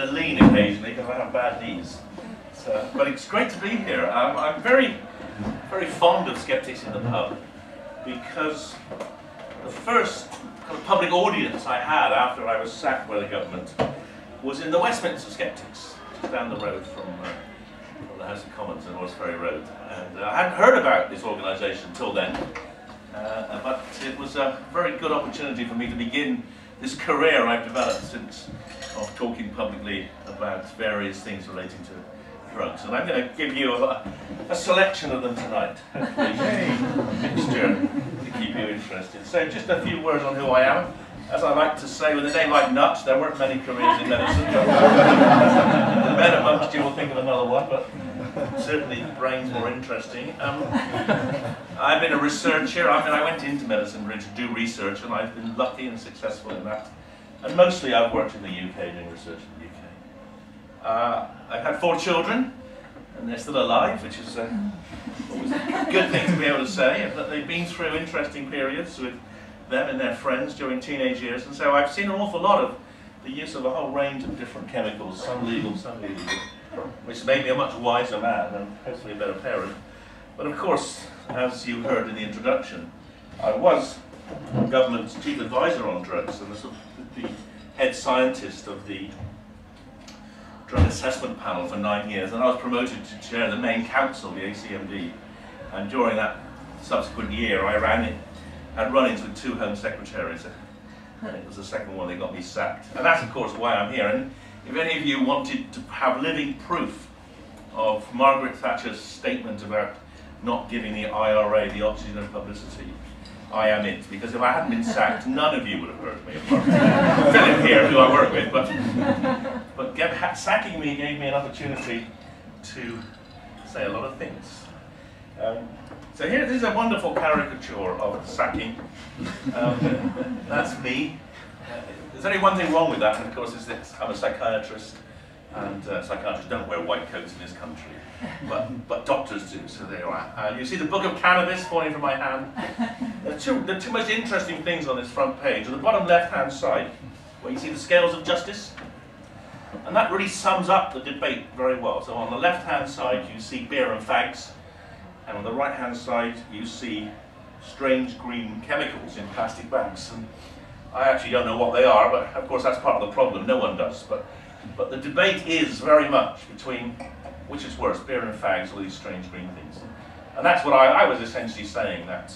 to lean occasionally because I have bad knees. So, but it's great to be here. I'm very, very fond of Skeptics in the Pub because the first kind of public audience I had after I was sacked by the government was in the Westminster Skeptics, just down the road from the House of Commons on Westferry Road. And I hadn't heard about this organisation until then, but it was a very good opportunity for me to begin this career I've developed since of talking publicly about various things relating to drugs. And I'm going to give you a selection of them tonight, hopefully a mixture to keep you interested. So just a few words on who I am. As I like to say, with a name like Nutt, there weren't many careers in medicine. The men amongst you will think of another one, but certainly the brain's more interesting. I've been a researcher. I went into medicine really to do research, and I've been lucky and successful in that. And mostly I've worked in the UK, doing research in the UK. I've had 4 children, and they're still alive, which is always a good thing to be able to say. But they've been through interesting periods with them and their friends during teenage years, and so I've seen an awful lot of the use of a whole range of different chemicals, some legal, some illegal, which made me a much wiser man and hopefully a better parent. But of course, as you heard in the introduction, I was government's chief advisor on drugs and the head scientist of the drug assessment panel for 9 years, and I was promoted to chair the main council, the ACMD, and during that subsequent year I had run-ins with 2 Home Secretaries, and it was the second one that got me sacked. And that's of course why I'm here. And if any of you wanted to have living proof of Margaret Thatcher's statement about not giving the IRA the oxygen of publicity, I am it. Because if I hadn't been sacked, none of you would have heard me, apart from Philip here, who I work with. But sacking me gave me an opportunity to say a lot of things. So here, this is a wonderful caricature of sacking. That's me. There's only one thing wrong with that, and of course is that I'm a psychiatrist, and psychiatrists don't wear white coats in this country, but doctors do, so there you are. You see the book of cannabis falling from my hand. The two most interesting things on this front page, on the bottom left-hand side, where you see the scales of justice, and that really sums up the debate very well. So on the left-hand side you see beer and fags, and on the right-hand side you see strange green chemicals in plastic bags. And I actually don't know what they are, but of course that's part of the problem, no one does. But the debate is very much between which is worse, beer and fags, or these strange green things. And that's what I was essentially saying, that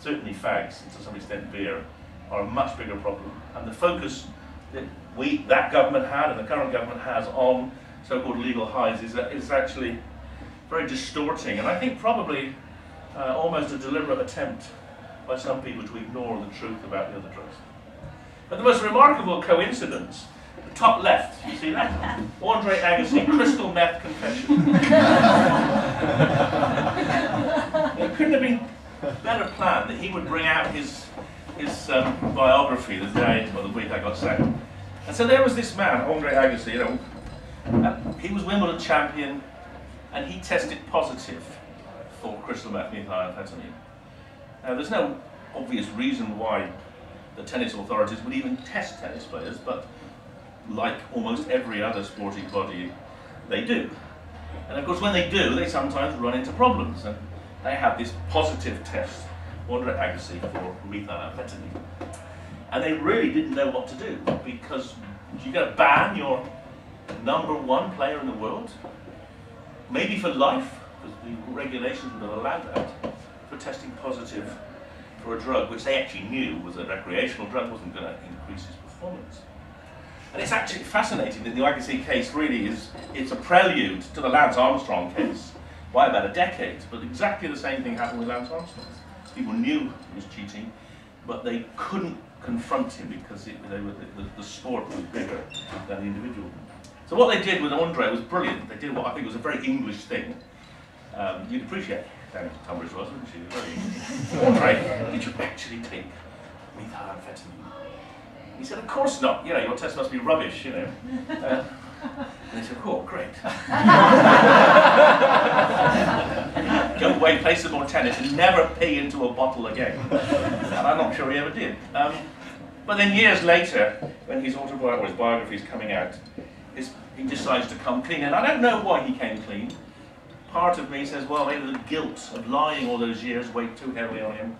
certainly fags, and to some extent beer, are a much bigger problem. And the focus that that government had, and the current government has, on so-called legal highs is actually very distorting, and I think probably almost a deliberate attempt by some people to ignore the truth about the other drugs. But the most remarkable coincidence, the top left, you see that? Andre Agassi, crystal meth confession. It couldn't have been better planned that he would bring out his biography the day or the week I got sacked. And so there was this man, Andre Agassi, you know, he was Wimbledon champion, and he tested positive for crystal methamphetamine. Now, there's no obvious reason why the tennis authorities would even test tennis players, but like almost every other sporting body, they do. And of course, when they do, they sometimes run into problems. And they had this positive test, Andre Agassi, for methamphetamine. And they really didn't know what to do, because you're going to ban your #1 player in the world, maybe for life, because the regulations would have allowed that, for testing positive for a drug which they actually knew was a recreational drug, wasn't going to increase his performance. And it's actually fascinating that the Agassi case really it's a prelude to the Lance Armstrong case by about a decade, but exactly the same thing happened with Lance Armstrong. People knew he was cheating, but they couldn't confront him because the sport was bigger than the individual. So what they did with Andre was brilliant. They did what I think was a very English thing. You'd appreciate down at Tunbridge was, wouldn't you? Very Andre, did you actually take methamphetamine? He said, of course not. You know, your test must be rubbish, you know. And they said, oh, great. Go away, play some more tennis, and never pee into a bottle again. And I'm not sure he ever did. But then years later, when his biography is coming out, he decides to come clean. And I don't know why he came clean. Part of me says, well, maybe the guilt of lying all those years weighed too heavily on him.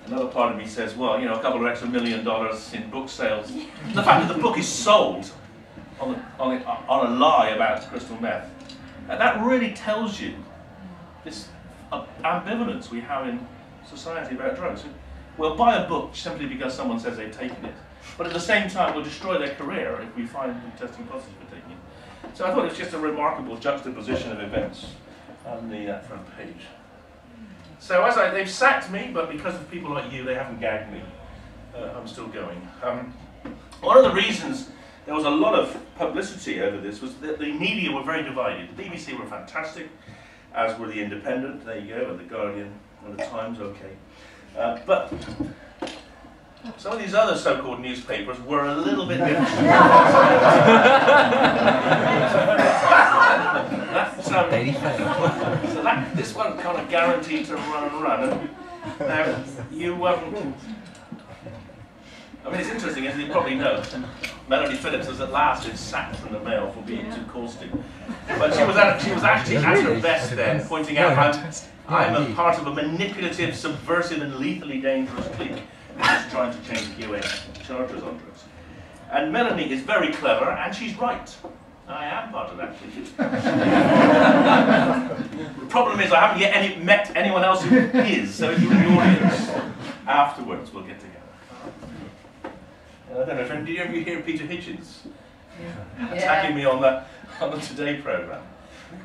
Another part of me says, well, you know, a couple of extra $1 million in book sales. The fact that the book is sold on a lie about crystal meth, and that really tells you this ambivalence we have in society about drugs. We'll buy a book simply because someone says they've taken it, but at the same time we'll destroy their career if we find them testing positive for taking it. So I thought it was just a remarkable juxtaposition of events on the front page. So they've sacked me, but because of people like you, they haven't gagged me. I'm still going. One of the reasons there was a lot of publicity over this was that the media were very divided. The BBC were fantastic, as were the Independent, there you go, and the Guardian, and the Times, okay. But some of these other so-called newspapers were a little bit different. This one kind of guaranteed to run and run. Now, I mean, it's interesting, as you probably know, Melanie Phillips was at last been sacked from the Mail for being too caustic. But she was actually at her best then, pointing out I'm a part of a manipulative, subversive, and lethally dangerous clique which is trying to change QA charges on drugs. And Melanie is very clever, and she's right. I am part of that clique. The problem is I haven't yet met anyone else who is, so if you're in the audience, afterwards we'll get together. I don't know, did you ever hear Peter Hitchens attacking me on the Today programme?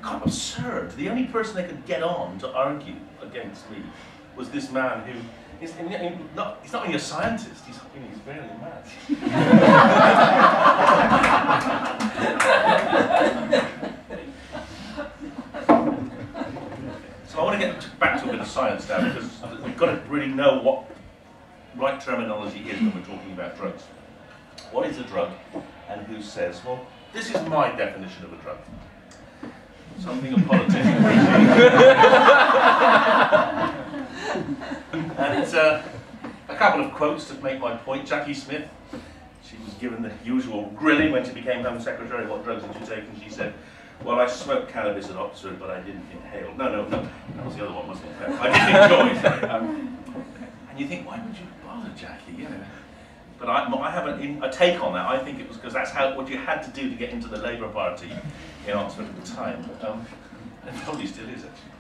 Kind of absurd. The only person they could get on to argue against me was this man who he's not only a scientist, he's barely mad. So I want to get back to a bit of science now, because we've got to really know what right terminology is when we're talking about drugs. What is a drug, and who says, well, this is my definition of a drug. Something a politician And it's a couple of quotes to make my point. Jackie Smith, she was given the usual grilling when she became Home Secretary, what drugs did you take? And she said, well, I smoked cannabis at Oxford, but I didn't inhale. No, that was the other one, wasn't it? I didn't enjoy it. And you think, why would you bother, Jackie? You know. But I have a take on that. I think it was because that's what you had to do to get into the Labour Party in Oxford at the time. And it probably still is, actually.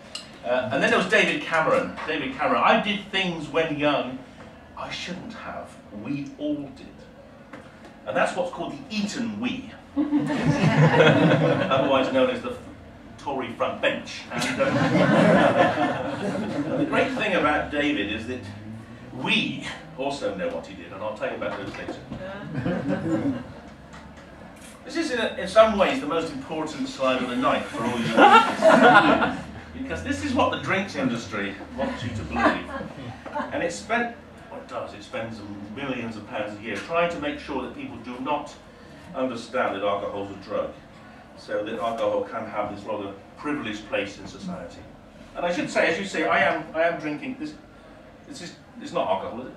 And then there was David Cameron. David Cameron, I did things when young I shouldn't have. We all did. And that's what's called the Eton we. Otherwise known as the Tory front bench. And the great thing about David is that we also know what he did, and I'll tell you about those later. This is in some ways the most important slide of the night for all you because this is what the drinks industry wants you to believe. And it spends millions of pounds a year trying to make sure that people do not understand that alcohol is a drug, so that alcohol can have this rather privileged place in society. And I should say, as you say, I am drinking this. It's not alcohol, is it?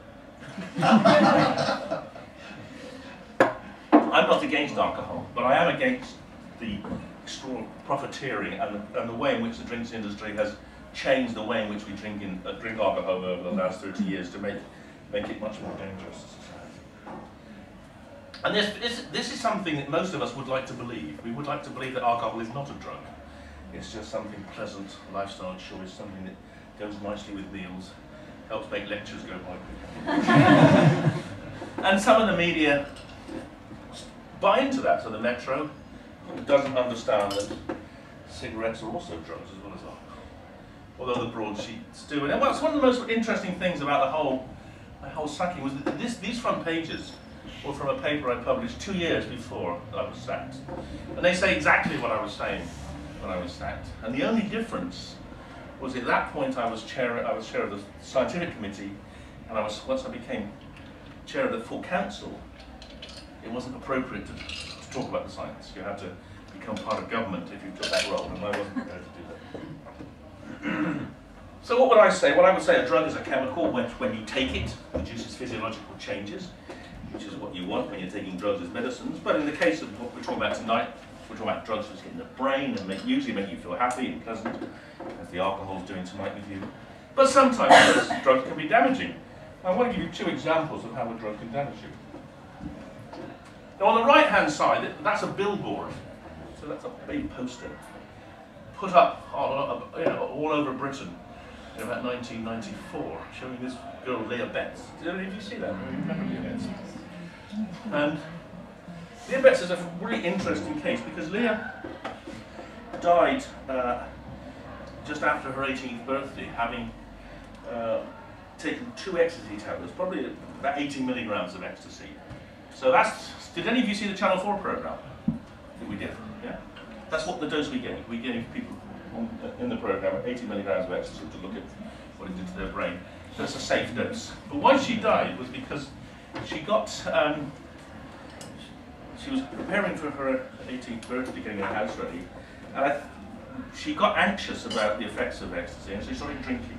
I'm not against alcohol, but I am against the extraordinary profiteering and the way in which the drinks industry has changed the way in which we drink alcohol over the last 30 years to make it much more dangerous to society. And this is something that most of us would like to believe. We would like to believe that alcohol is not a drug. It's just something pleasant, lifestyle choice, something that goes nicely with meals, helps make lectures go by quicker. And some of the media buy into that. So the Metro doesn't understand that cigarettes are also drugs as well as alcohol, although the broadsheets do. And what's one of the most interesting things about the whole sacking was that these front pages were from a paper I published 2 years before I was sacked, and they say exactly what I was saying when I was sacked. And the only difference was at that point I was chair of the scientific committee, and once I became chair of the full council, it wasn't appropriate to talk about the science. You had to become part of government if you took that role, and I wasn't prepared to do that. So what would I say? Well, I would say a drug is a chemical when you take it, produces physiological changes. which is what you want when you're taking drugs as medicines. But in the case of what we're talking about tonight, we're talking about drugs which get in the brain and usually make you feel happy and pleasant, as the alcohol's doing tonight with you. But sometimes those drugs can be damaging. I want to give you 2 examples of how a drug can damage you. Now on the right-hand side, that's a billboard. So that's a big poster put up all over Britain in about 1994, showing this girl, Leah Betts. Did any of you see that? Remember Leah Betts? And Leah Betts is a really interesting case because Leah died just after her 18th birthday, having taken 2 ecstasy tablets, probably about 80 milligrams of ecstasy. So that's, did any of you see the Channel 4 program? I think we did, yeah? That's what the dose we gave. We gave people in the program 80 milligrams of ecstasy to look at what it did to their brain. So it's a safe dose. But why she died was because she got, she was preparing for her 18th birthday, getting her house ready, and she got anxious about the effects of ecstasy, and so she started drinking.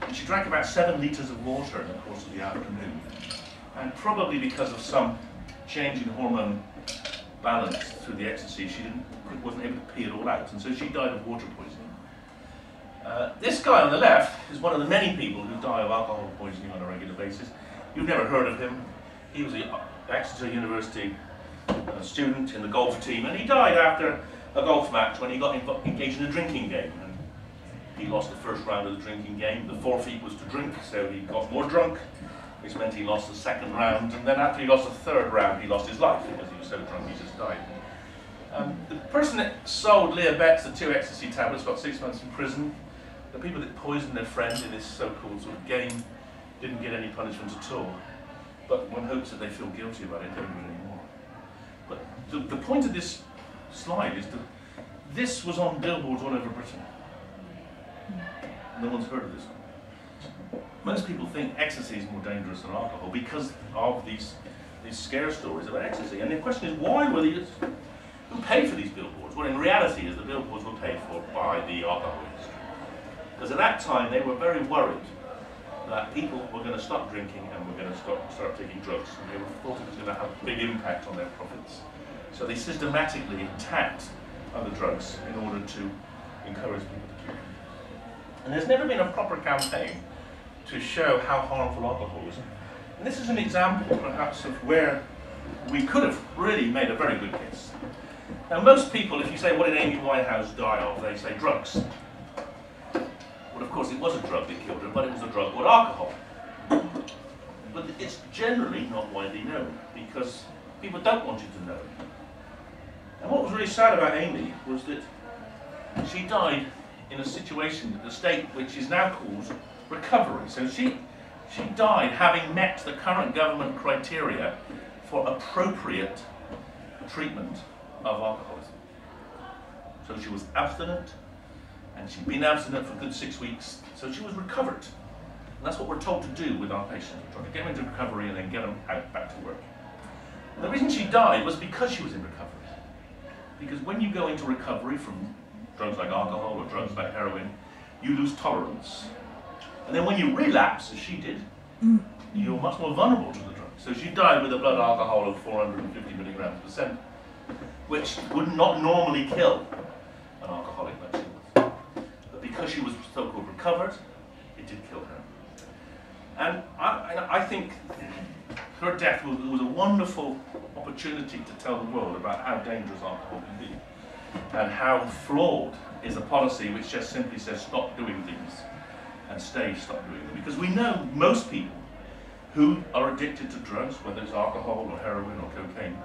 And she drank about 7 litres of water in the course of the afternoon. And probably because of some change in hormone balance through the ecstasy, she wasn't able to pee it all out, and so she died of water poisoning. This guy on the left is one of the many people who die of alcohol poisoning on a regular basis. You've never heard of him. He was an Exeter University student in the golf team, and he died after a golf match when he got engaged in a drinking game. And he lost the first round of the drinking game. The forfeit was to drink, so he got more drunk, which meant he lost the second round, and then after he lost the third round, he lost his life because he was so drunk he just died. The person that sold Leah Betts the 2 ecstasy tablets got 6 months in prison. The people that poisoned their friend in this so-called sort of game didn't get any punishment at all. But one hopes that they feel guilty about it, don't do it anymore. But the point of this slide is that this was on billboards all over Britain. No one's heard of this one. Most people think ecstasy is more dangerous than alcohol because of these scare stories about ecstasy. And the question is, why were these? Who paid for these billboards? Well, in reality, the billboards were paid for by the alcohol industry. Because at that time, they were very worried that people were going to stop drinking and were going to start taking drugs. And they thought it was going to have a big impact on their profits. So they systematically attacked other drugs in order to encourage people to drink. And there's never been a proper campaign to show how harmful alcohol is. And this is an example, perhaps, of where we could have really made a very good case. Now, most people, if you say, what did Amy Winehouse die of, they say drugs. Well, of course, it was a drug that killed her, but it was a drug called alcohol. But it's generally not widely known, because people don't want you to know. And what was really sad about Amy was that she died in a situation, a state which is now called recovery. So she died having met the current government criteria for appropriate treatment of alcoholism. So she was abstinent, and she'd been abstinent for a good 6 weeks, so she was recovered. And that's what we're told to do with our patients. We're trying to get them into recovery and then get them out back to work. And the reason she died was because she was in recovery. Because when you go into recovery from drugs like alcohol or drugs like heroin, you lose tolerance. And then when you relapse, as she did, you're much more vulnerable to the drug. So she died with a blood alcohol of 450 milligrams percent, which would not normally kill an alcoholic like she was. But because she was so-called recovered, it did kill her. And I think her death was a wonderful opportunity to tell the world about how dangerous alcohol can be, and how flawed is a policy which just simply says stop doing things and stop doing them. Because we know most people who are addicted to drugs, whether it's alcohol or heroin or cocaine,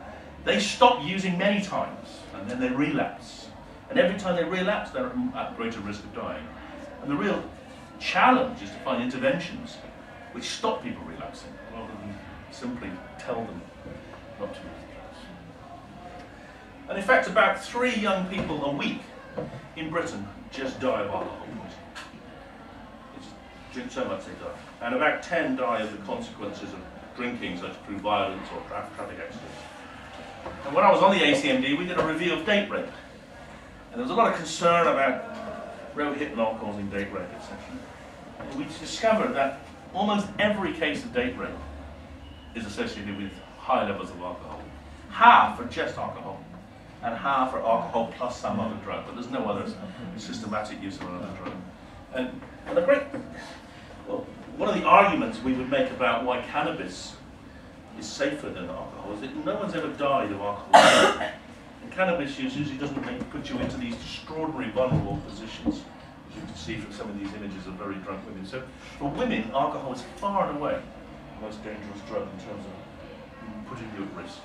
they stop using many times and then they relapse. And every time they relapse, they're at greater risk of dying. And the real challenge is to find interventions which stop people relapsing, rather than simply tell them not to use drugs. And in fact, about 3 young people a week in Britain just die of alcohol poisoning. Drink so much they die. And about 10 die of the consequences of drinking, such as through violence or traffic accidents. And when I was on the ACMD, we did a review of date rape. And there was a lot of concern about rohypnol causing date rape, etc. And we discovered that almost every case of date rape is associated with high levels of alcohol. Half are just alcohol, and half are alcohol plus some other drug, but there's no other systematic use of another drug. And well, one of the arguments we would make about why cannabis is safer than alcohol is that no one's ever died of alcohol. And cannabis use usually doesn't put you into these extraordinary vulnerable positions, as you can see from some of these images of very drunk women. So for women, alcohol is far and away the most dangerous drug in terms of putting you at risk.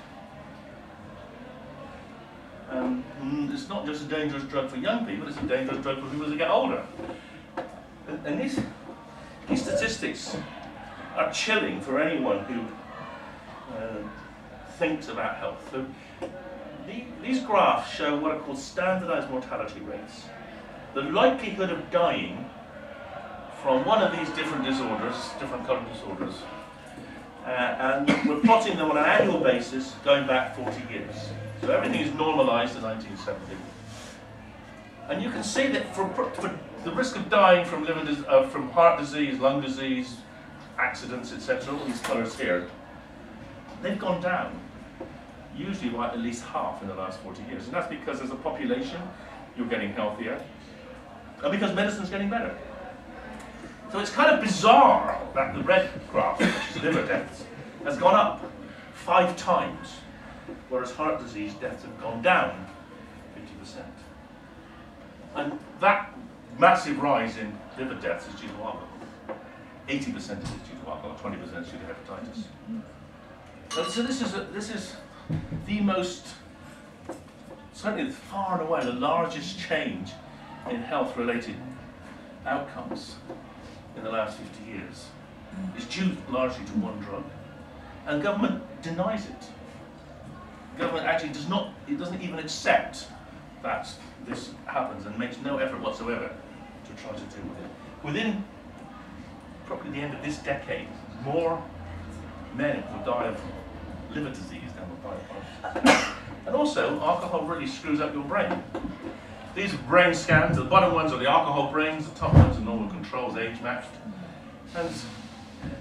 It's not just a dangerous drug for young people, it's a dangerous drug for people as they get older. And these statistics are chilling for anyone who thinks about health. So these graphs show what are called standardized mortality rates. The likelihood of dying from one of these different disorders, different colored disorders, and we're plotting them on an annual basis going back 40 years. So everything is normalized to 1970. And you can see that for the risk of dying from from heart disease, lung disease, accidents, etc., all these colors here, they've gone down, usually by at least half in the last 40 years. And that's because as a population, you're getting healthier, and because medicine's getting better. So it's kind of bizarre that the red graph, which is liver deaths, has gone up 5 times, whereas heart disease deaths have gone down 50%. And that massive rise in liver deaths is due to alcohol. 80% is due to alcohol, 20% is due to hepatitis. So this is the most, certainly far and away, the largest change in health-related outcomes in the last 50 years. It's due largely to one drug, and government denies it. Government actually doesn't even accept that this happens and makes no effort whatsoever to try to deal with it. Within probably the end of this decade, more men will die of liver disease than will die of heart. And also, alcohol really screws up your brain. These brain scans, the bottom ones are the alcohol brains, the top ones are normal controls, age-matched. And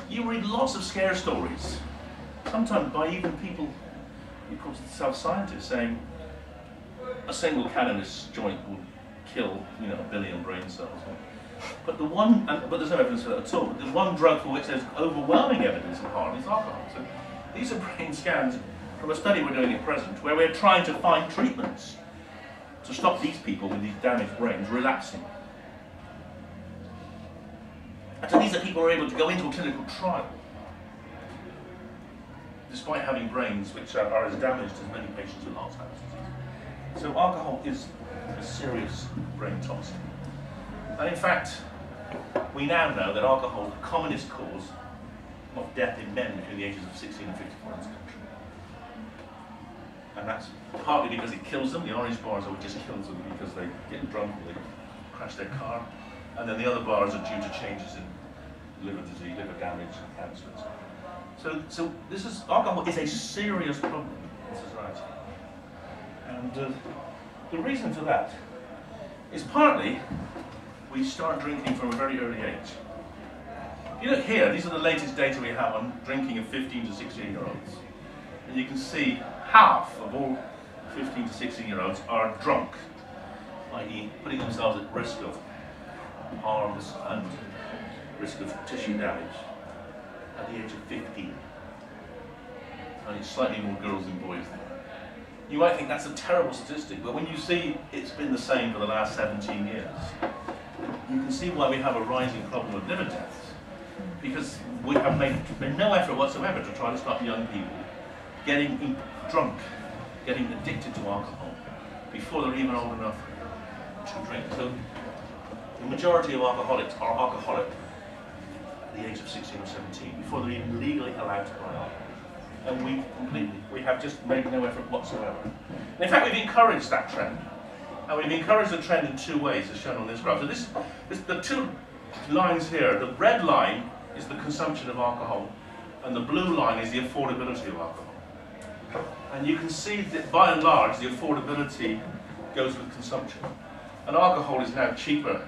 you read lots of scare stories, sometimes by even people who call themselves scientists, saying a single cannabis joint will kill, 1 billion brain cells. But there's no evidence for that at all. But the one drug for which there's overwhelming evidence of harm is alcohol. So these are brain scans from a study we're doing at present, where we're trying to find treatments to stop these people with these damaged brains relapsing. And so these are people who are able to go into a clinical trial, despite having brains which are as damaged as many patients with Alzheimer's disease. So alcohol is a serious brain toxin. And in fact, we now know that alcohol is the commonest cause of death in men between the ages of 16 and 54 in this country. And that's partly because it kills them. The orange bars are what just kills them because they get drunk or they crash their car. And then the other bars are due to changes in liver disease, liver damage, and cancer. So alcohol is a serious problem in society. And the reason for that is partly we start drinking from a very early age. If you look here, these are the latest data we have on drinking of 15 to 16-year-olds. And you can see half of all 15 to 16-year-olds are drunk, i.e. putting themselves at risk of harms and risk of tissue damage at the age of 15. And it's slightly more girls than boys there. You might think that's a terrible statistic, but when you see it's been the same for the last 17 years, you can see why we have a rising problem of liver deaths. Because we have made no effort whatsoever to try to stop young people getting drunk, getting addicted to alcohol, before they're even old enough to drink. So the majority of alcoholics are alcoholic at the age of 16 or 17, before they're even legally allowed to buy alcohol. And we have just made no effort whatsoever. And in fact, we've encouraged that trend. And we've encouraged the trend in 2 ways, as shown on this graph. So the 2 lines here, the red line is the consumption of alcohol, and the blue line is the affordability of alcohol. And you can see that by and large, the affordability goes with consumption. And alcohol is now cheaper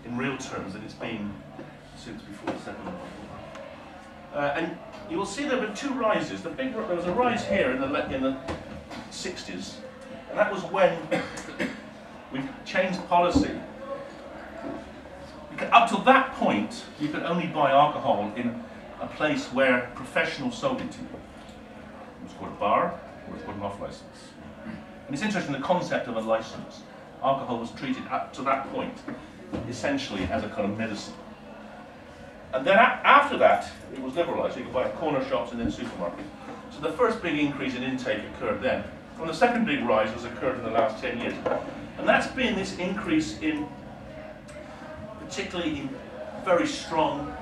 in real terms than it's been since before the Second World War. And you will see there were two rises. There was a rise here in the 60s, and that was when we changed policy. Up to that point, you could only buy alcohol in a place where professionals sold it to you. It was called a bar, or it was called an off-license. And it's interesting, the concept of a license. Alcohol was treated up to that point, essentially as a kind of medicine. And then after that, it was liberalised. You could buy it in corner shops and in supermarkets. So the first big increase in intake occurred then. And the second big rise has occurred in the last 10 years. And that's been this increase in, particularly in very strong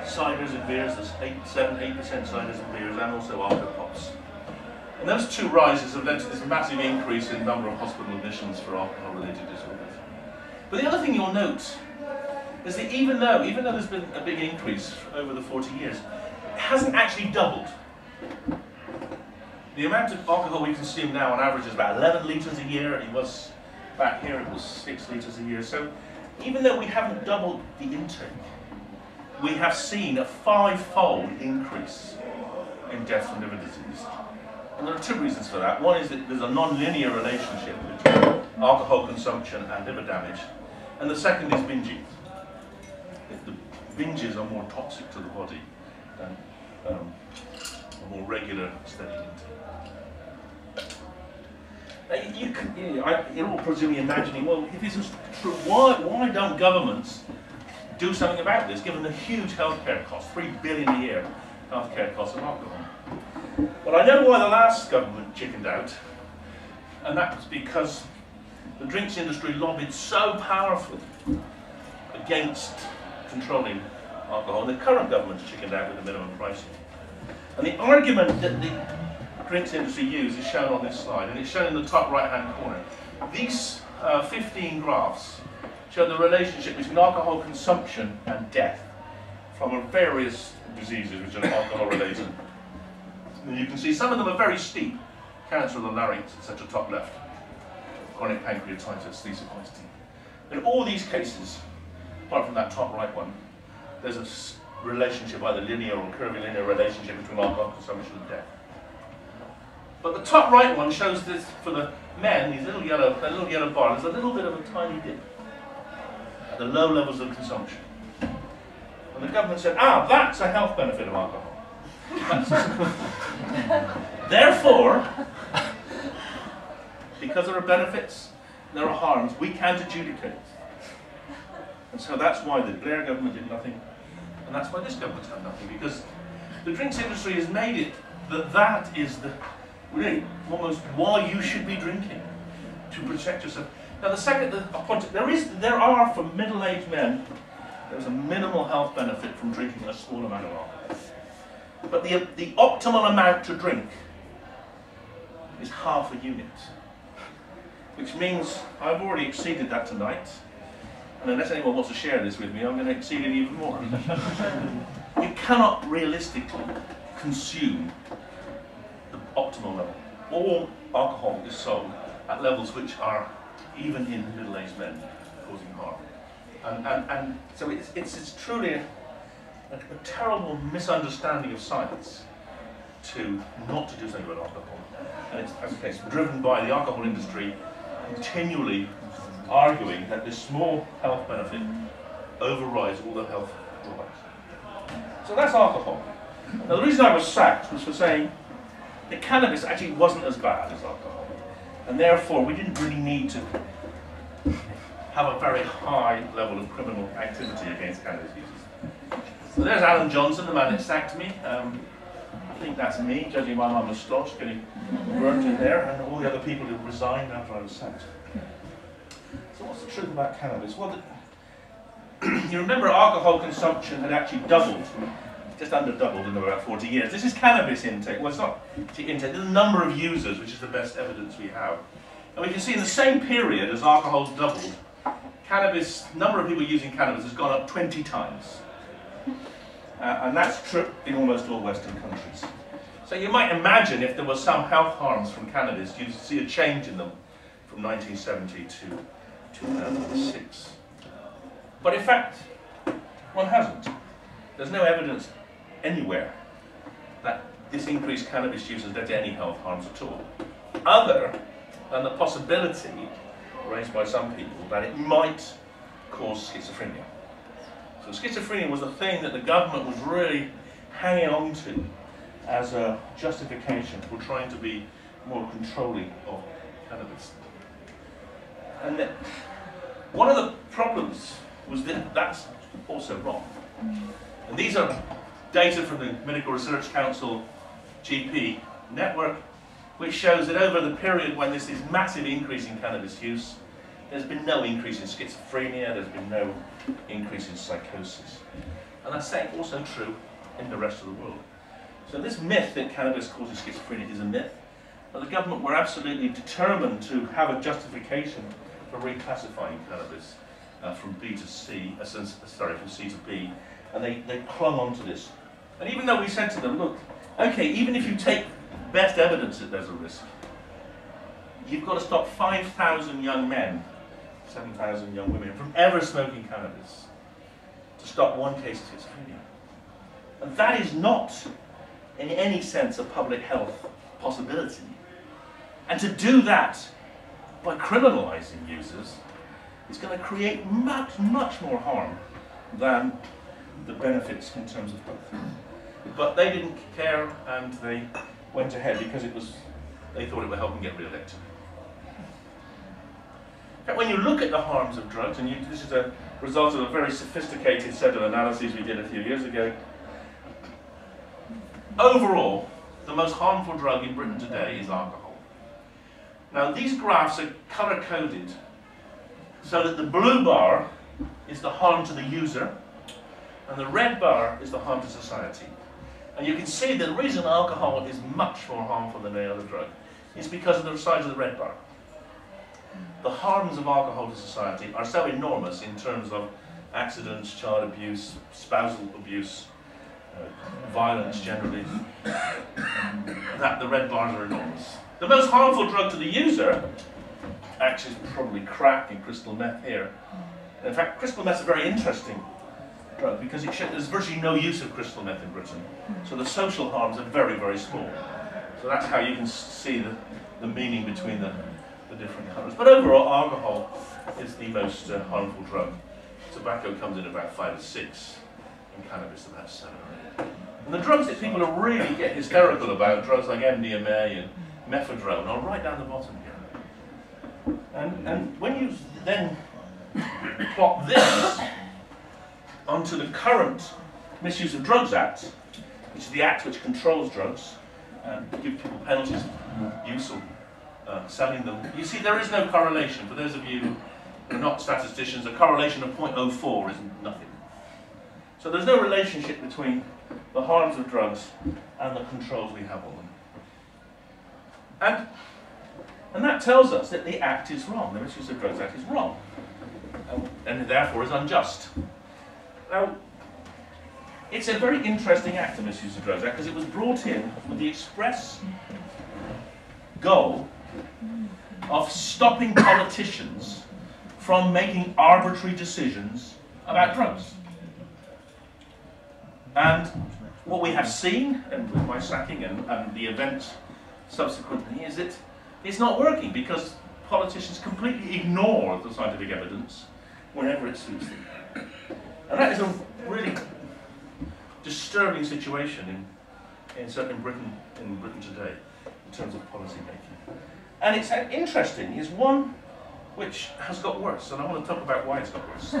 ciders and beers, there's 7-8% ciders and beers, and also alcohol pops. And those two rises have led to this massive increase in the number of hospital admissions for alcohol-related disorders. But the other thing you'll note is that even though there's been a big increase over the 40 years, it hasn't actually doubled. The amount of alcohol we consume now on average is about 11 litres a year. It was, back here it was 6 litres a year. So even though we haven't doubled the intake, we have seen a 5-fold increase in death from liver disease. And there are two reasons for that. One is that there's a non-linear relationship between alcohol consumption and liver damage. And the second is binging. The binges are more toxic to the body than a more regular, steady intake. You're all presumably imagining, well, if this is true, why don't governments do something about this, given the huge healthcare costs, $3 billion a year healthcare costs of alcohol? Well, I know why the last government chickened out, and that was because the drinks industry lobbied so powerfully against controlling alcohol, and the current government's chickened out with the minimum pricing. And the argument that the drinks industry used is shown on this slide, and it's shown in the top right-hand corner. These 15 graphs show the relationship between alcohol consumption and death from various diseases which are alcohol-related. And you can see some of them are very steep. Cancer of the larynx, etc., top left. Chronic pancreatitis, these are quite steep. In all these cases, apart from that top right one, there's a relationship, either linear or curvilinear relationship between alcohol consumption and death. But the top right one shows this for the men, these little yellow bar, there's a little bit of a tiny dip at the low levels of consumption. And the government said, that's a health benefit of alcohol. Therefore, because there are benefits, there are harms, we can't adjudicate. And so that's why the Blair government did nothing, and that's why this government's done nothing, because the drinks industry has made it that is really almost why you should be drinking, to protect yourself. Now the second point, there are for middle-aged men, there's a minimal health benefit from drinking a small amount of alcohol. But the optimal amount to drink is half a unit, which means I've already exceeded that tonight, and unless anyone wants to share this with me, I'm going to exceed it even more. You cannot realistically consume the optimal level. All alcohol is sold at levels which are, even in middle-aged men, causing harm. And so it's truly a terrible misunderstanding of science to not to do something about alcohol. And it's, as a case, driven by the alcohol industry continually arguing that this small health benefit overrides all the health drawbacks. So that's alcohol. Now the reason I was sacked was for saying that cannabis actually wasn't as bad as alcohol. And therefore we didn't really need to have a very high level of criminal activity against cannabis users. So there's Alan Johnson, the man that sacked me. I think that's me, judging by my moustache getting burnt in there, and all the other people who resigned after I was sacked. So what's the truth about cannabis? Well, you remember alcohol consumption had actually doubled, just under doubled in about 40 years. This is cannabis intake. Well, it's not intake, the number of users, which is the best evidence we have. And we can see in the same period as alcohol's doubled, cannabis, number of people using cannabis has gone up 20 times. And that's true in almost all Western countries. So you might imagine if there were some health harms from cannabis, you'd see a change in them from 1970 to 2006. But in fact, one hasn't. There's no evidence anywhere that this increased cannabis use has led to any health harms at all, other than the possibility raised by some people that it might cause schizophrenia. So schizophrenia was the thing that the government was really hanging on to as a justification for trying to be more controlling of cannabis. And that one of the problems was that that's also wrong. And these are data from the Medical Research Council GP network, which shows that over the period when there's this massive increase in cannabis use, there's been no increase in schizophrenia, there's been no increase in psychosis. And that's also true in the rest of the world. So this myth that cannabis causes schizophrenia is a myth, but the government were absolutely determined to have a justification for reclassifying cannabis from B to C, from C to B, and they clung on to this. And even though we said to them, look, okay, even if you take best evidence that there's a risk, you've got to stop 5,000 young men, 7,000 young women from ever smoking cannabis to stop one case of schizophrenia. And that is not, in any sense, a public health possibility. And to do that by criminalizing users is going to create much, much more harm than the benefits in terms of health. But they didn't care, and they went ahead because they thought it would help them get re-elected. When you look at the harms of drugs, and this is a result of a very sophisticated set of analyses we did a few years ago, overall, the most harmful drug in Britain today is alcohol. Now, these graphs are color-coded so that the blue bar is the harm to the user, and the red bar is the harm to society. And you can see that the reason alcohol is much more harmful than any other drug is because of the size of the red bar. The harms of alcohol to society are so enormous in terms of accidents, child abuse, spousal abuse, violence generally, that the red bars are enormous. The most harmful drug to the user actually is probably crack and crystal meth here. In fact, crystal meth is a very interesting drug because there's virtually no use of crystal meth in Britain. So the social harms are very, very small. So that's how you can see the meaning between the different colours. But overall, alcohol is the most harmful drug. Tobacco comes in about 5 or 6, and cannabis about 7 or 8. And the drugs that people really get hysterical about, drugs like MDMA and mephedrone, are right down the bottom here. And when you then plot this onto the current Misuse of Drugs Act, which is the act which controls drugs and gives people penalties for use or selling them, you see there is no correlation. For those of you who are not statisticians, a correlation of 0.04 is nothing. So there's no relationship between the harms of drugs and the controls we have on them. And that tells us that the Act is wrong, the Misuse of Drugs Act is wrong, and therefore is unjust. Now, it's a very interesting act, the Misuse of Drugs Act, because it was brought in with the express goal of stopping politicians from making arbitrary decisions about drugs. And what we have seen, and with my sacking and the events subsequently, is that it's not working because politicians completely ignore the scientific evidence whenever it suits them. And that is a really disturbing situation in Britain today in terms of policy making. And it's interesting, is one which has got worse, and I want to talk about why it's got worse.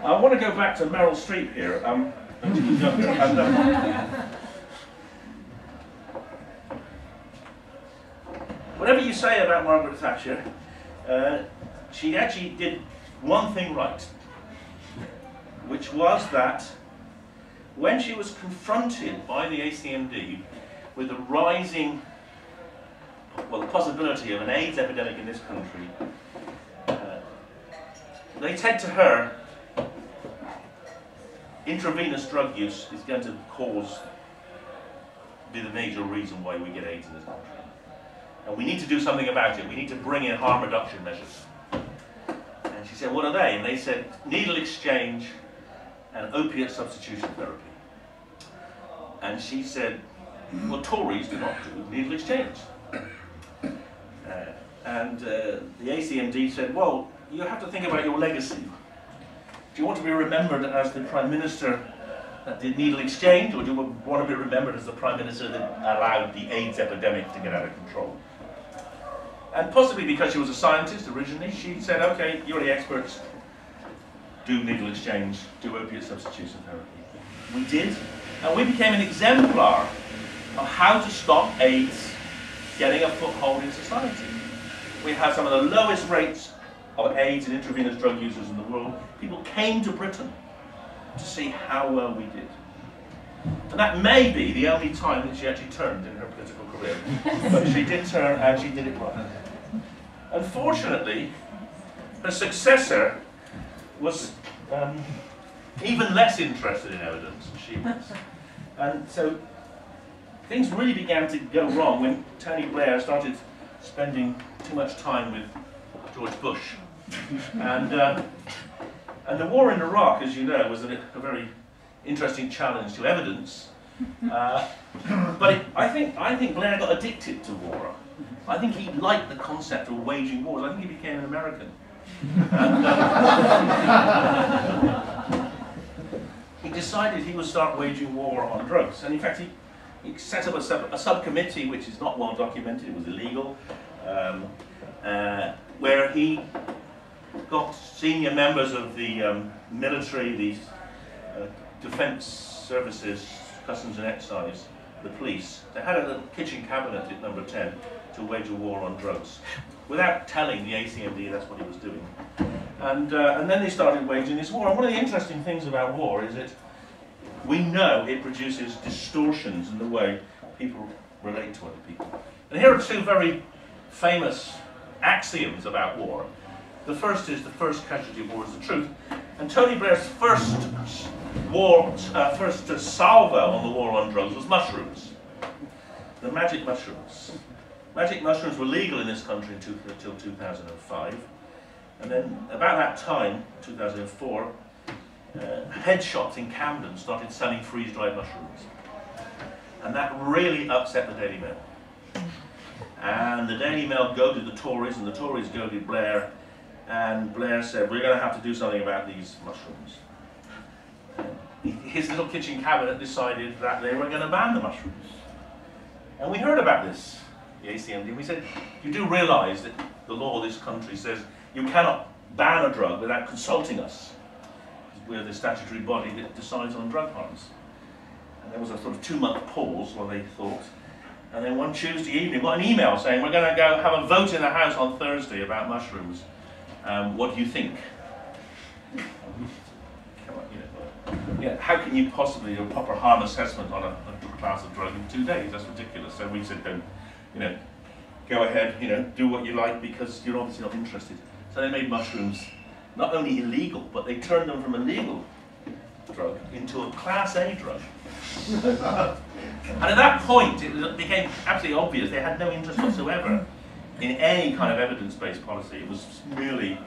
I want to go back to Meryl Streep here. When she was younger, whatever you say about Margaret Thatcher, she actually did one thing right, which was that when she was confronted by the ACMD with the rising, the possibility of an AIDS epidemic in this country, they said to her, intravenous drug use is going to be the major reason why we get AIDS in this country. And we need to do something about it. We need to bring in harm reduction measures. And she said, what are they? And they said, needle exchange and opiate substitution therapy. And she said, well, Tories do not do needle exchange. And the ACMD said, well, you have to think about your legacy. Do you want to be remembered as the Prime Minister that did needle exchange, or do you want to be remembered as the Prime Minister that allowed the AIDS epidemic to get out of control? And possibly because she was a scientist originally, she said, okay, you're the experts, do needle exchange, do opiate substitution therapy. We did, and we became an exemplar of how to stop AIDS getting a foothold in society. We had some of the lowest rates of AIDS and intravenous drug users in the world. People came to Britain to see how well we did. And that may be the only time that she actually turned in her political career. But she did turn, and she did it right. Unfortunately, her successor was even less interested in evidence than she was. And so things really began to go wrong when Tony Blair started spending too much time with George Bush. And the war in Iraq, as you know, was a very interesting challenge to evidence. But I think Blair got addicted to war. I think he liked the concept of waging wars. I think he became an American. He decided he would start waging war on drugs. And in fact, he set up a subcommittee, which is not well documented, it was illegal, where he got senior members of the military, the defense services, customs and excise, the police. They had a little kitchen cabinet at number 10 to wage a war on drugs, without telling the ACMD that's what he was doing. And then they started waging this war. And one of the interesting things about war is that we know it produces distortions in the way people relate to other people. And here are two very famous axioms about war. The first is the first casualty of war is the truth. And Tony Blair's first salvo on the war on drugs was mushrooms. The magic mushrooms. Magic mushrooms were legal in this country until 2005. And then about that time, 2004, head shops in Camden started selling freeze-dried mushrooms. And that really upset the Daily Mail. And the Daily Mail goaded the Tories, and the Tories goaded Blair, and Blair said, we're going to have to do something about these mushrooms. His little kitchen cabinet decided that they were going to ban the mushrooms. And we heard about this, the ACMD, and we said, you do realise that the law of this country says you cannot ban a drug without consulting us. We're the statutory body that decides on drug harms. And there was a sort of 2-month pause while they thought. And then one Tuesday evening, got an email saying, we're going to go have a vote in the House on Thursday about mushrooms. What do you think? How can you possibly do a proper harm assessment on a class of drug in 2 days? That's ridiculous. So we said, don't, go ahead, do what you like because you're obviously not interested. So they made mushrooms not only illegal, but they turned them from a legal drug into a Class A drug. And at that point, it became absolutely obvious they had no interest whatsoever in any kind of evidence-based policy. It was merely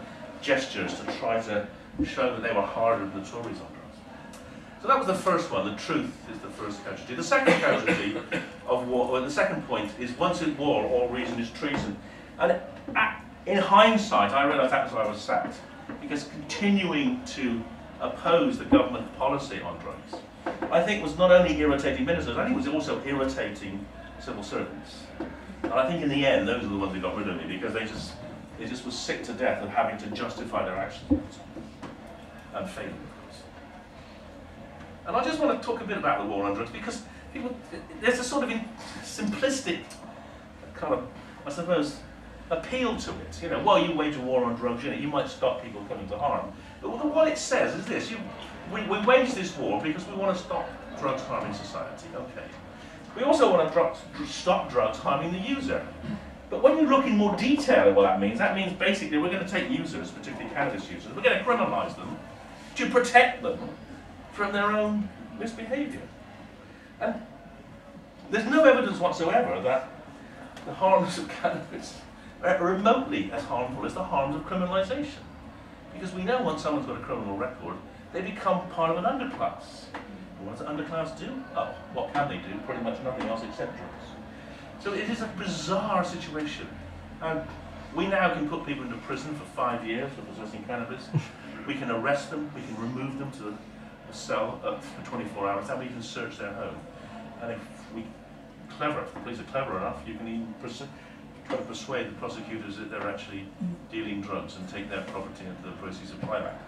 gestures to try to show that they were harder than the Tories on drugs. So that was the first one. The truth is the first casualty. The second casualty of war, or the second point, is once in war, all reason is treason. And in hindsight, I realised that was why I was sacked, because continuing to oppose the government policy on drugs, I think, was not only irritating ministers, I think it was also irritating civil servants. And I think in the end, those are the ones who got rid of me, because they just were sick to death of having to justify their actions. And failing, of course. And I just want to talk a bit about the war on drugs, because there's a sort of simplistic kind of, I suppose, appeal to it. While you wage a war on drugs, you might stop people coming to harm. But what it says is this: we wage this war because we want to stop drugs harming society. Okay. We also want to stop drugs harming the user. But when you look in more detail at what that means basically we're going to take users, particularly cannabis users, we're going to criminalise them to protect them from their own misbehaviour. And there's no evidence whatsoever that the harms of cannabis are remotely as harmful as the harms of criminalisation. Because we know once someone's got a criminal record, they become part of an underclass. What does the underclass do? Oh, what can they do? Pretty much nothing else except drugs. So it is a bizarre situation. We now can put people into prison for 5 years for possessing cannabis. We can arrest them, we can remove them to a cell for 24 hours, and we can search their home. And if the police are clever enough, you can even try to persuade the prosecutors that they're actually dealing drugs and take their property into the proceeds of buyback.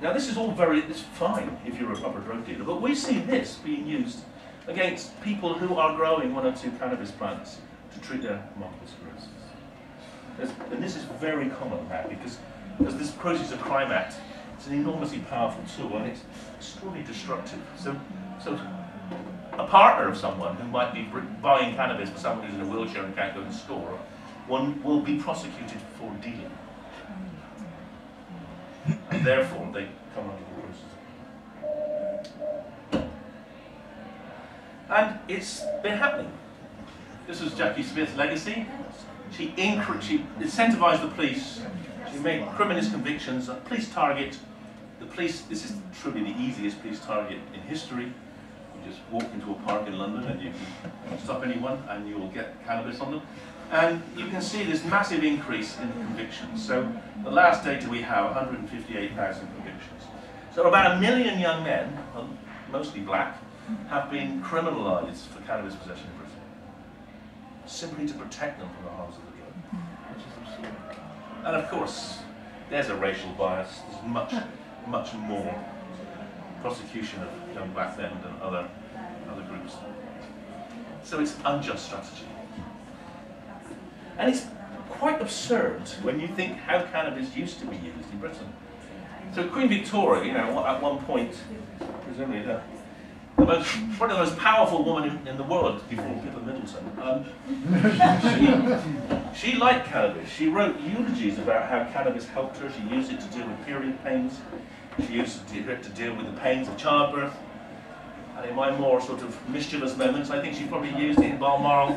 Now this is all it's fine if you're a proper drug dealer, but we see this being used against people who are growing 1 or 2 cannabis plants to treat their multiple sclerosis. And this is very common now because as this Proceeds of Crime Act, it's an enormously powerful tool and it's extraordinarily destructive. So a partner of someone who might be buying cannabis for someone who's in a wheelchair and can't go to the store, one will be prosecuted for dealing. And therefore they come under the Proceeds. And it's been happening. This was Jackie Smith's legacy. She incentivized the police. She made criminalist convictions. Police target. The police. This is truly the easiest police target in history. You just walk into a park in London and you can stop anyone, and you will get cannabis on them. And you can see this massive increase in convictions. So the last data we have, 158,000 convictions. So about 1 million young men, mostly black, have been criminalised for cannabis possession in Britain, simply to protect them from the harms of the drug, which is absurd. And of course, there's a racial bias. There's much more prosecution of young black men than other groups. So it's unjust strategy. And it's quite absurd when you think how cannabis used to be used in Britain. So Queen Victoria, you know, at one point, presumably probably the most powerful woman in the world before Pippa Middleton, she liked cannabis. She wrote eulogies about how cannabis helped her. She used it to deal with period pains. She used it to deal with the pains of childbirth. And in my more sort of mischievous moments, I think she probably used it in Balmoral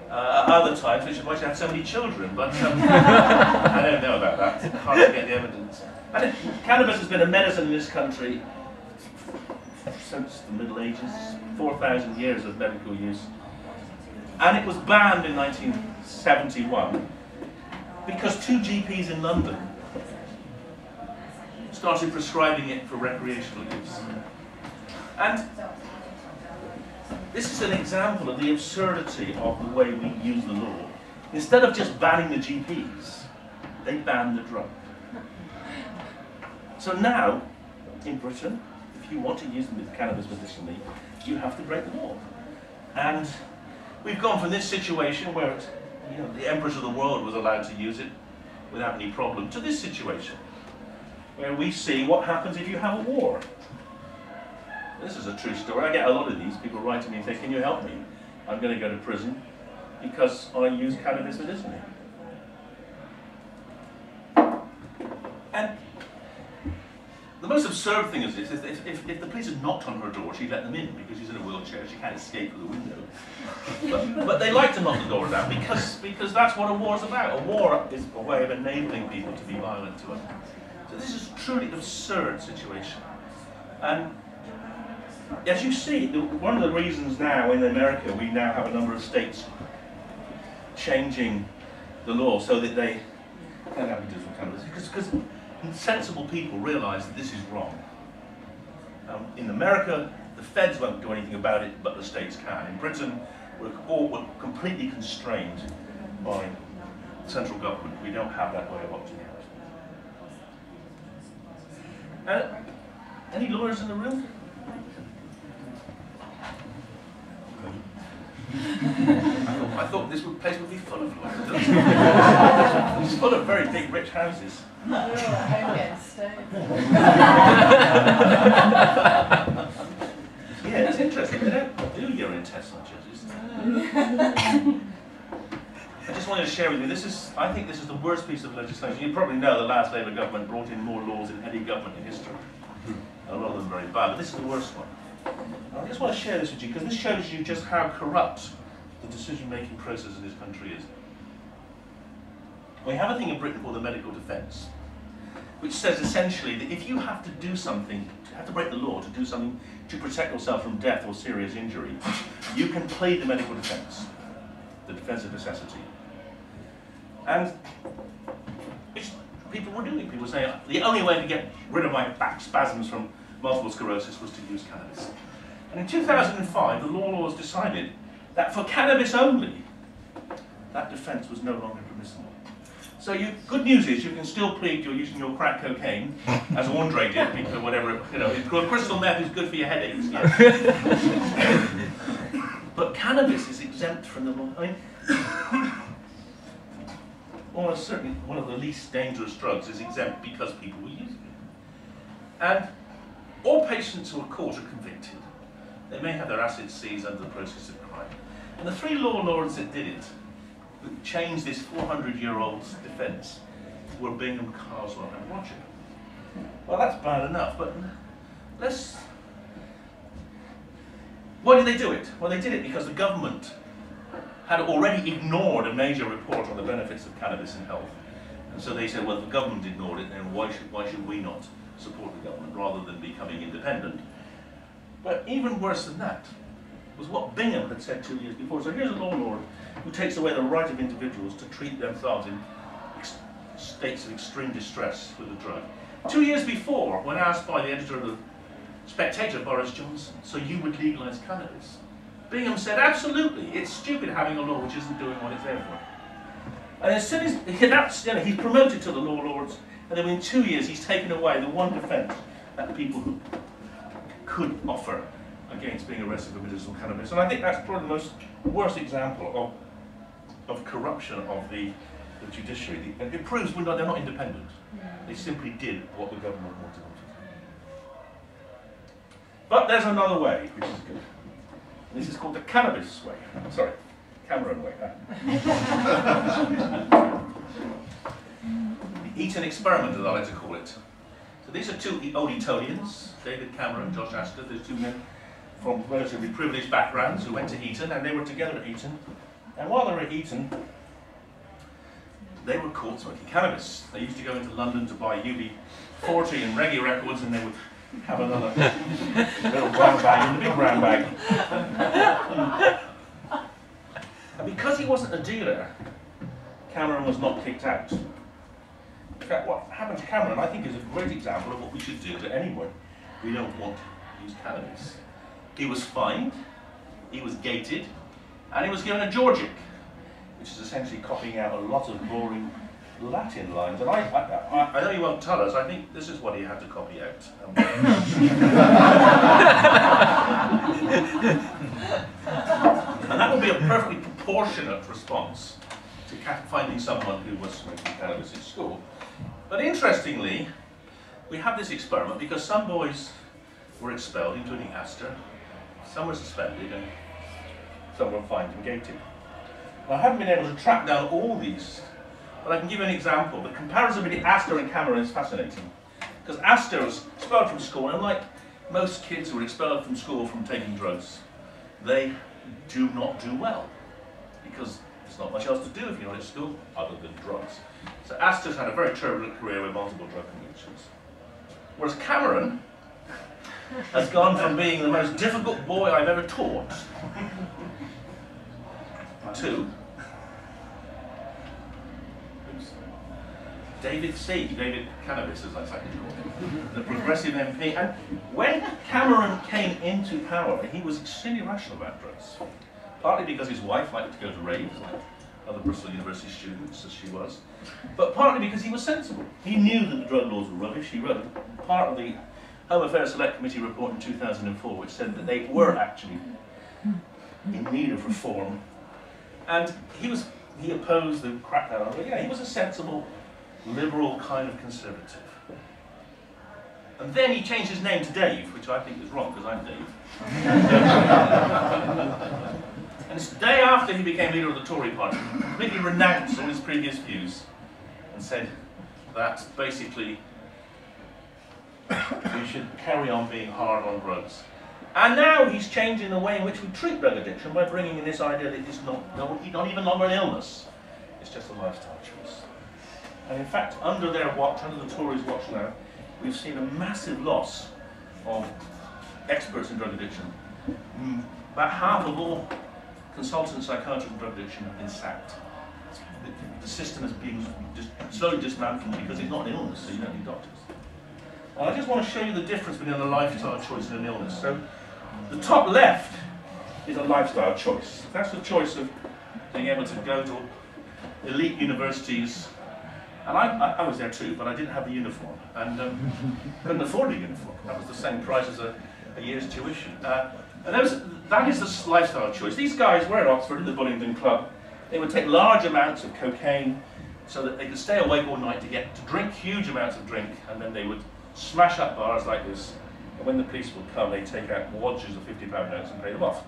at other times, which is why she had so many children. But I don't know about that. Hard to get the evidence. And cannabis has been a medicine in this country since the Middle Ages, 4,000 years of medical use. And it was banned in 1971 because 2 GPs in London started prescribing it for recreational use. And this is an example of the absurdity of the way we use the law. Instead of just banning the GPs, they banned the drug. So now, in Britain, if you want to use cannabis medicinally, you have to break the law. And we've gone from this situation where the emperors of the world was allowed to use it without any problem, to this situation, where we see what happens if you have a war. This is a true story. I get a lot of these. People write to me and say, can you help me? I'm going to go to prison because I use cannabis medicinally. And the most absurd thing is this, is if the police had knocked on her door, she'd let them in because she's in a wheelchair, she can't escape through the window. But they like to knock the door down because that's what a war's about. A war is a way of enabling people to be violent to us. So this is a truly absurd situation. And as you see, one of the reasons now in America we now have a number of states changing the law so that they can have medicinal cannabis, because sensible people realise that this is wrong. In America, the feds won't do anything about it, but the states can. In Britain, we're completely constrained by the central government. We don't have that way of opting out. Any lawyers in the room? I thought this place would be full of lawyers. It's full of very big, rich houses. Yeah, it's interesting. They don't do urine tests on judges. I just wanted to share with you, I think this is the worst piece of legislation. You probably know the last Labour government brought in more laws than any government in history. A lot of them very bad, but this is the worst one. I just want to share this with you because this shows you just how corrupt the decision-making process in this country is. We have a thing in Britain called the medical defence, which says essentially that if you have to do something to have to break the law to do something to protect yourself from death or serious injury, you can plead the medical defence, the defence of necessity. And which people were doing. People were saying, the only way to get rid of my back spasms from multiple sclerosis was to use cannabis. And in 2005, the laws decided that for cannabis only, that defence was no longer permissible. So good news is you can still plead you're using your crack cocaine, as Andre did, because whatever, it's called crystal meth is good for your headaches, yes. But cannabis is exempt from the law. I mean, almost certainly one of the least dangerous drugs is exempt because people were using it. And all patients who are caught are convicted. They may have their assets seized under the process of crime. And the three law lords that did it, who changed this 400-year-old's defence, were Bingham, Carswell and Roger. Well, that's bad enough, but why did they do it? Well, they did it because the government had already ignored a major report on the benefits of cannabis in health. And so they said, well, if the government ignored it, then why should we not support the government rather than becoming independent? But even worse than that was what Bingham had said 2 years before. So here's a law lord who takes away the right of individuals to treat themselves in states of extreme distress with a drug. 2 years before, when asked by the editor of the Spectator, Boris Johnson, so you would legalise cannabis, Bingham said, absolutely, it's stupid having a law which isn't doing what it's there for. And as soon as he's promoted to the law lords, and then within 2 years he's taken away the one defence that people who could offer against being arrested for medicinal cannabis. And I think that's probably the worst example of corruption of the judiciary. And it proves they're not independent. They simply did what the government wanted them to do. But there's another way, which is good. This is called the cannabis way. Sorry, Cameron way. The Eton experiment, as I like to call it. So these are two old Etonians, David Cameron, Josh Astor. There's two men from relatively privileged backgrounds who went to Eton, and they were together at Eton. And while they were at Eton, they were caught smoking cannabis. They used to go into London to buy UB40 and reggae records, and they would have another little brown bag in the big brown bag. And because he wasn't a dealer, Cameron was not kicked out. In fact, what happened to Cameron, I think, is a great example of what we should do to anyone we don't want to use cannabis. He was fined, he was gated, and he was given a Georgic, which is essentially copying out a lot of boring Latin lines. And I know you won't tell us, I think this is what he had to copy out. And that would be a perfectly proportionate response to finding someone who was smoking cannabis at school. But interestingly, we have this experiment because some boys were expelled, including Astor, some were suspended, and some were fined and gated. Now, I haven't been able to track down all these, but I can give you an example. The comparison between Astor and Cameron is fascinating, because Astor was expelled from school, and like most kids who are expelled from school from taking drugs, they do not do well, because there's not much else to do if you're not at school other than drugs. So Astor's had a very turbulent career with multiple drug convictions. Whereas Cameron has gone from being the most difficult boy I've ever taught to David Cannabis, as I like to call him, the progressive MP. And when Cameron came into power, he was extremely rational about drugs. Partly because his wife liked to go to raves, like other Bristol University students, as she was, but partly because he was sensible. He knew that the drug laws were rubbish. He wrote part of the Home Affairs Select Committee report in 2004, which said that they were actually in need of reform. And he opposed the crackdown on it. Yeah, he was a sensible, liberal kind of conservative. And then he changed his name to Dave, which I think is wrong, because I'm Dave. And it's the day after he became leader of the Tory party, he completely renounced all his previous views and said that basically we should carry on being hard on drugs. And now he's changing the way in which we treat drug addiction by bringing in this idea that it's not even longer an illness, it's just a lifestyle choice. And in fact, under their watch, under the Tories' watch now, we've seen a massive loss of experts in drug addiction, about half of all consultants, psychiatrists in drug addiction have been sacked. The system is being slowly dismantled because it's not an illness, so you don't need doctors. And I just want to show you the difference between a lifestyle choice and an illness. So the top left is a lifestyle choice. That's the choice of being able to go to elite universities. And I was there too, but I didn't have the uniform, and couldn't afford a uniform. That was the same price as a year's tuition. And that is the lifestyle choice. These guys were at Oxford in the Bullingdon Club. They would take large amounts of cocaine so that they could stay awake all night to drink huge amounts of drink, and then they would smash up bars like this. And when the police would come, they'd take out wadges of £50 notes and pay them off.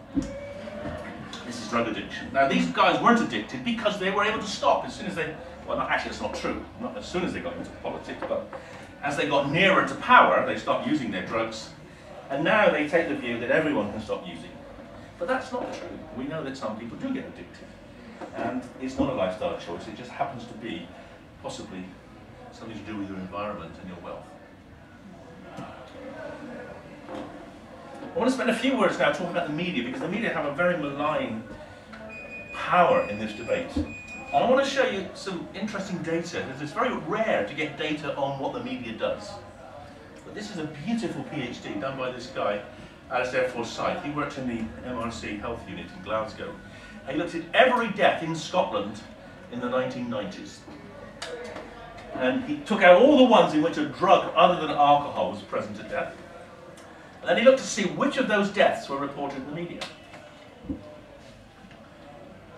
This is drug addiction. Now, these guys weren't addicted because they were able to stop as soon as they, well, actually, it's not true. Not as soon as they got into politics, but as they got nearer to power, they stopped using their drugs. And now they take the view that everyone can stop using. But that's not true. We know that some people do get addicted. And it's not a lifestyle choice, it just happens to be possibly something to do with your environment and your wealth. I want to spend a few words now talking about the media, because the media have a very malign power in this debate. And I want to show you some interesting data, because it's very rare to get data on what the media does. But this is a beautiful PhD done by this guy, Alistair Forsyth. He worked in the MRC Health Unit in Glasgow. And he looked at every death in Scotland in the 1990s. And he took out all the ones in which a drug other than alcohol was present at death. And then he looked to see which of those deaths were reported in the media.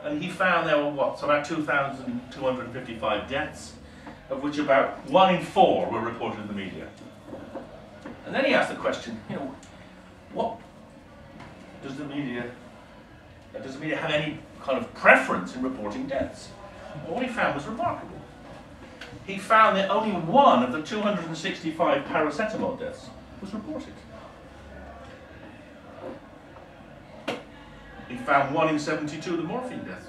And he found there were what? So about 2,255 deaths, of which about 1 in 4 were reported in the media. And then he asked the question, you know, what does the media have any kind of preference in reporting deaths? Well, what he found was remarkable. He found that only 1 of the 265 paracetamol deaths was reported. He found 1 in 72 of the morphine deaths.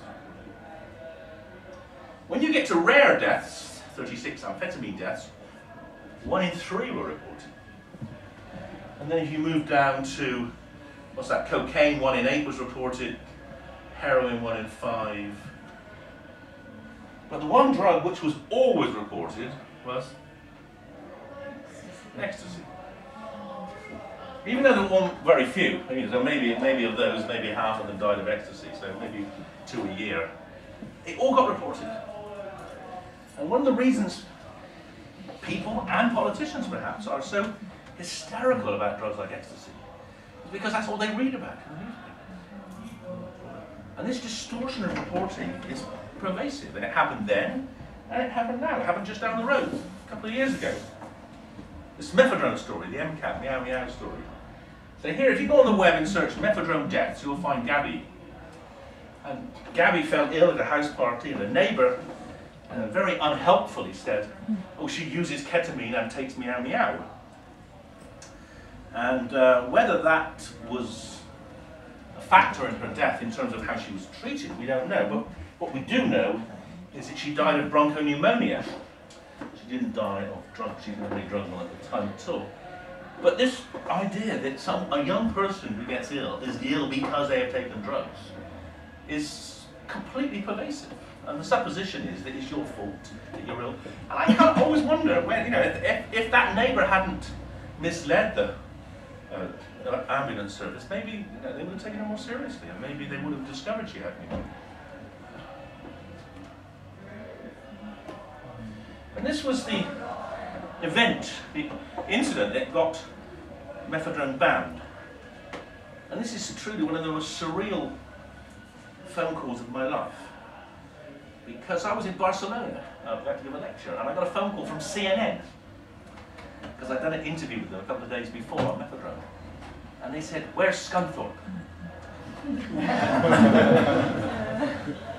When you get to rare deaths, 36 amphetamine deaths, 1 in 3 were reported. And then if you move down to, what's that, cocaine, 1 in 8 was reported, heroin, 1 in 5. But the one drug which was always reported was ecstasy. Even though there weren't very few, so maybe of those, maybe half of them died of ecstasy, so maybe 2 a year. It all got reported. And one of the reasons people and politicians perhaps are so hysterical about drugs like ecstasy is because that's all they read about in the newspaper. And this distortion of reporting is pervasive, and it happened then, and it happened now. It happened just down the road, a couple of years ago. This mephedrone story, the MCAT, meow meow story. So here, if you go on the web and search mephedrone deaths, you'll find Gabby. And Gabby fell ill at a house party, and a neighbour very unhelpfully said, oh, she uses ketamine and takes meow meow. And whether that was a factor in her death in terms of how she was treated, we don't know. But what we do know is that she died of bronchopneumonia. She didn't die of drugs, she didn't have any drugs on at the time at all. But this idea that a young person who gets ill is ill because they have taken drugs is completely pervasive. And the supposition is that it's your fault that you're ill. And I can't always wonder, when, you know, if that neighbour hadn't misled the ambulance service, maybe they would have taken her more seriously, and maybe they would have discovered she had pneumonia. And this was the event, the incident that got mephedrone banned. And this is truly one of the most surreal phone calls of my life. Because I was in Barcelona, about to give a lecture, and I got a phone call from CNN. Because I'd done an interview with them a couple of days before on mephedrone. And they said, where's Scunthorpe?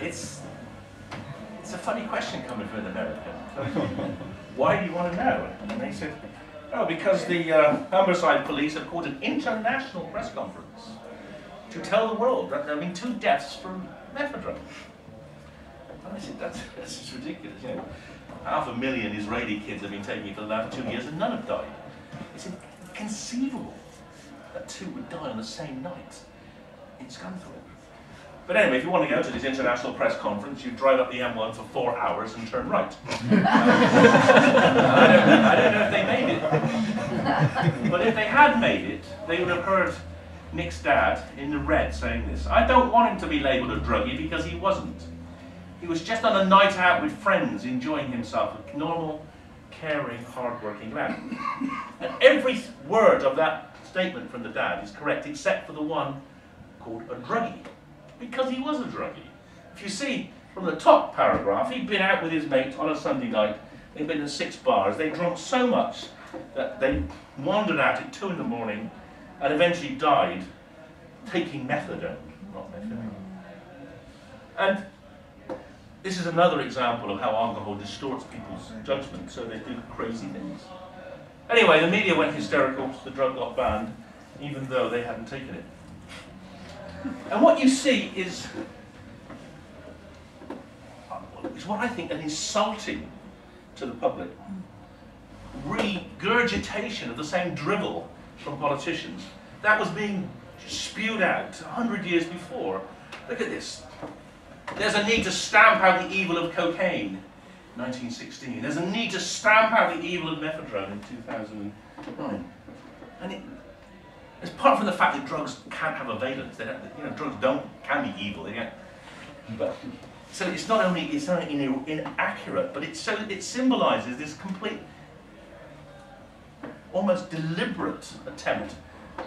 It's a funny question coming from an American. Why do you want to know? And they said, oh, because the Humberside police have called an international press conference to tell the world that there have been 2 deaths from mephedrone. And I said, that's just ridiculous. You know, 500,000 Israeli kids have been taking it for the last 2 years and none have died. It's inconceivable that 2 would die on the same night in Scunthorpe. But anyway, if you want to go to this international press conference, you drive up the M1 for 4 hours and turn right. I don't know if they made it. But if they had made it, they would have heard Nick's dad in the red saying this. I don't want him to be labelled a druggie because he wasn't. He was just on a night out with friends, enjoying himself, a normal, caring, hard-working lad. And every word of that statement from the dad is correct, except for the one called a druggie. Because he was a druggie. If you see from the top paragraph, he'd been out with his mate on a Sunday night, they'd been in 6 bars, they drunk so much that they wandered out at 2 in the morning and eventually died taking methadone, not methamphetamine. And this is another example of how alcohol distorts people's judgment, so they do crazy things. Anyway, the media went hysterical, the drug got banned, even though they hadn't taken it. And what you see is what I think an insulting to the public regurgitation of the same drivel from politicians that was being spewed out 100 years before. Look at this. There's a need to stamp out the evil of cocaine, 1916. There's a need to stamp out the evil of methadone in 2009. And apart from the fact that drugs can't have a valence, they don't, drugs can be evil. They don't, but so it's not only inaccurate, but it symbolises this complete, almost deliberate attempt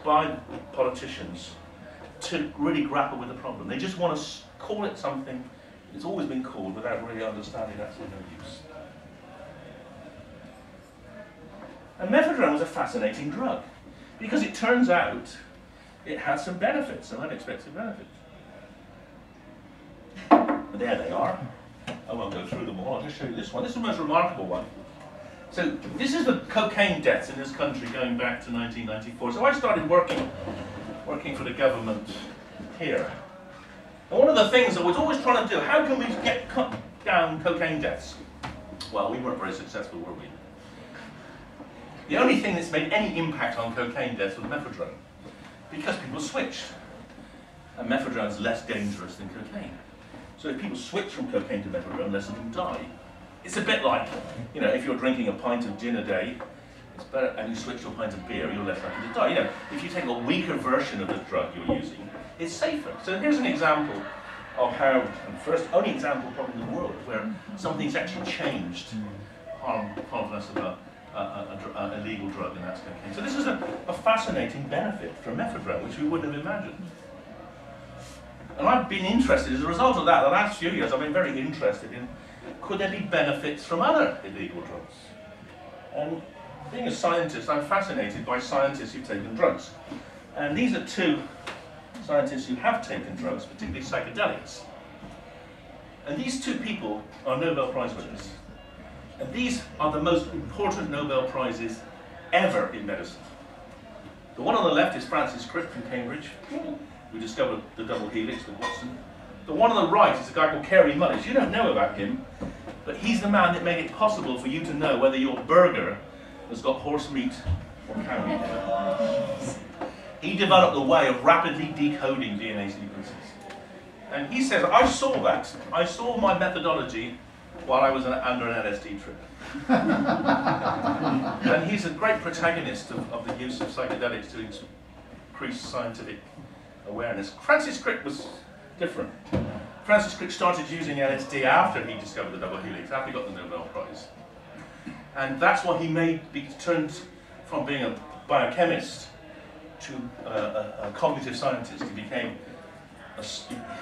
by politicians to really grapple with the problem. They just want to call it something it's always been called without really understanding that's of no use. And methadone was a fascinating drug because it turns out it has some benefits, some unexpected benefits. But there they are. I won't go through them all, I'll just show you this one. This is the most remarkable one. So this is the cocaine deaths in this country going back to 1994. So I started working for the government here. And one of the things that I was always trying to do, how can we cut down cocaine deaths? Well, we weren't very successful, were we? The only thing that's made any impact on cocaine deaths was methadone, because people switched. And methadone is less dangerous than cocaine. So if people switch from cocaine to methadone, less of them die. It's a bit like, if you're drinking a pint of gin a day, it's better, and you switch to a pint of beer, you're less likely to die. If you take a weaker version of the drug you're using, it's safer. So here's an example of how, and first only example probably in the world, where something's actually changed harmless about a legal drug, and that's cocaine. So this is a fascinating benefit from methadone, which we wouldn't have imagined. And I've been interested, as a result of that, the last few years I've been very interested in, could there be benefits from other illegal drugs? And being a scientist, I'm fascinated by scientists who've taken drugs. And these are 2 scientists who have taken drugs, particularly psychedelics. And these 2 people are Nobel Prize winners. And these are the most important Nobel Prizes ever in medicine. The one on the left is Francis Crick from Cambridge, who discovered the double helix with Watson. The one on the right is a guy called Kerry Mullis. You don't know about him, but he's the man that made it possible for you to know whether your burger has got horse meat or cow meat in it. He developed a way of rapidly decoding DNA sequences. And he says, I saw that. I saw my methodology while I was under an LSD trip. And he's a great protagonist of the use of psychedelics to increase scientific awareness. Francis Crick was different. Francis Crick started using LSD after he discovered the double helix, after he got the Nobel Prize. And that's what he turned from being a biochemist to a cognitive scientist. He became,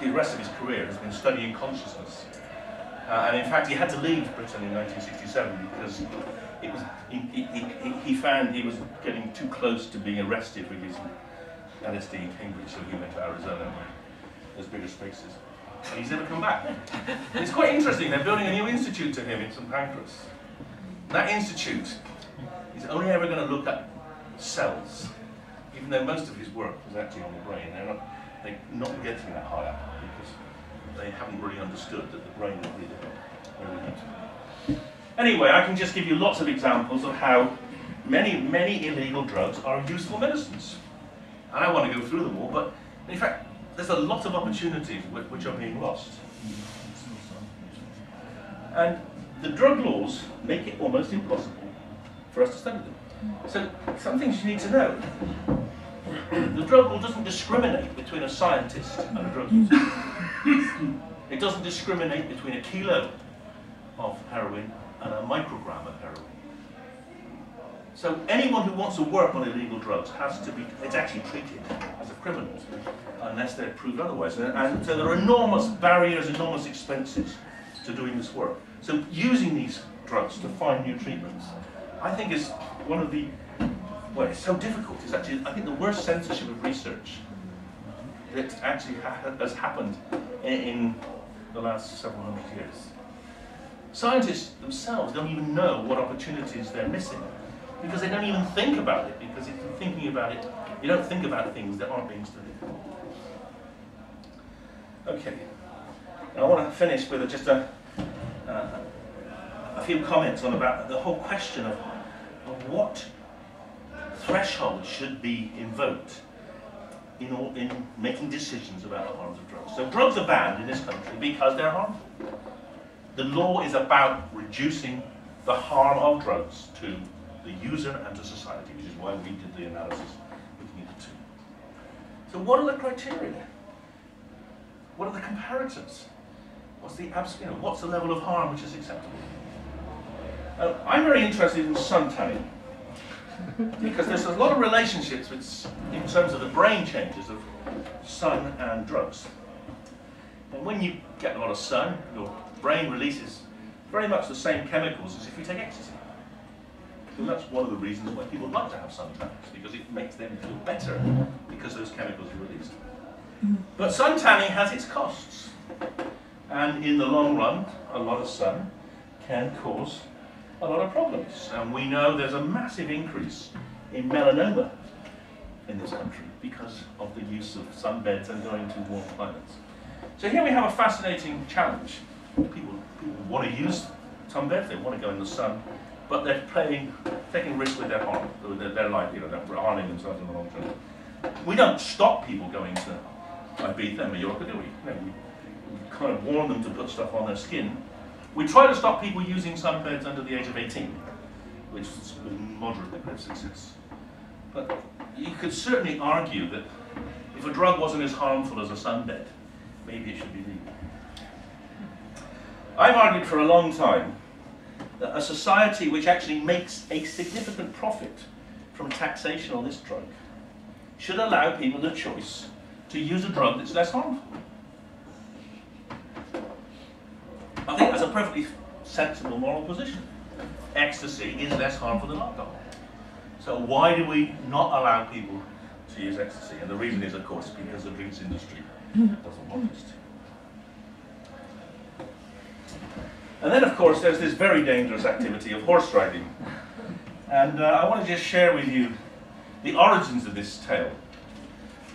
the rest of his career has been studying consciousness. And in fact, he had to leave Britain in 1967 because he found he was getting too close to being arrested for using LSD in Cambridge, so he went to Arizona where there's bigger spaces. And he's never come back. And it's quite interesting, they're building a new institute to him in St Pancras. That institute is only ever going to look at cells, even though most of his work was actually on the brain. They're not getting that high up because they haven't really understood that the brain is really where we need to. Anyway, I can just give you lots of examples of how many illegal drugs are useful medicines. And I want to go through them all, but in fact, there's a lot of opportunities which are being lost. And the drug laws make it almost impossible for us to study them. So, some things you need to know. The drug law doesn't discriminate between a scientist and a drug user. It doesn't discriminate between a kilo of heroin and a microgram of heroin. So anyone who wants to work on illegal drugs has to be, it's actually treated as a criminal, unless they're proved otherwise. And so there are enormous barriers, enormous expenses to doing this work. So using these drugs to find new treatments, I think is one of the, well, it's so difficult. It's actually, I think, the worst censorship of research that actually has happened in the last several hundred years. Scientists themselves don't even know what opportunities they're missing, because they don't even think about it, because if you're thinking about it, you don't think about things that aren't being studied. Okay, now I want to finish with just a few comments on about the whole question of what threshold should be invoked in making decisions about the harms of drugs. So drugs are banned in this country because they're harmful. The law is about reducing the harm of drugs to the user and to society, which is why we did the analysis looking at the two. So what are the criteria? What are the comparators? What's the what's the level of harm which is acceptable? I'm very interested in sun tanning, because there's a lot of relationships in terms of the brain changes of sun and drugs. And when you get a lot of sun, your brain releases very much the same chemicals as if you take ecstasy. And that's one of the reasons why people like to have suntans, because it makes them feel better because those chemicals are released. But sun tanning has its costs. And in the long run, a lot of sun can cause a lot of problems. And we know there's a massive increase in melanoma in this country because of the use of sunbeds and going to warm climates. So here we have a fascinating challenge. People want to use sunbeds, they want to go in the sun, but they're taking risks with their harm, their life, they're harming themselves in the long term. We don't stop people going to Ibiza and Mallorca, do we? No, we kind of warn them to put stuff on their skin. We try to stop people using sunbeds under the age of 18, which is with moderately great success. But you could certainly argue that if a drug wasn't as harmful as a sunbed, maybe it should be legal. I've argued for a long time that a society which actually makes a significant profit from taxation on this drug should allow people the choice to use a drug that's less harmful. I think that's a perfectly sensible moral position. Ecstasy is less harmful than alcohol. So why do we not allow people to use ecstasy? And the reason is, of course, because the drinks industry doesn't want us to. And then, of course, there's this very dangerous activity of horse riding. And I want to just share with you the origins of this tale.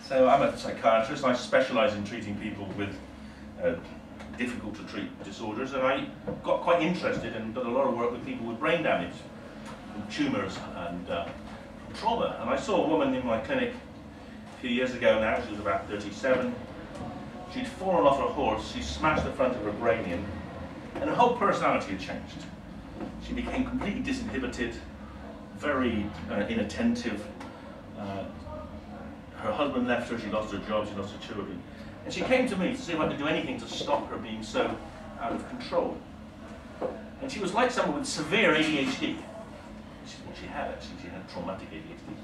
So I'm a psychiatrist. I specialize in treating people with difficult to treat disorders, and I got quite interested and did a lot of work with people with brain damage, from tumours and from trauma. And I saw a woman in my clinic a few years ago now. She was about 37. She'd fallen off her horse. She smashed the front of her brain in, and her whole personality had changed. She became completely disinhibited, very inattentive. Her husband left her. She lost her job. She lost her children. And she came to me to see if I could do anything to stop her being so out of control. And she was like someone with severe ADHD. Which is what she had, actually. She had traumatic ADHD.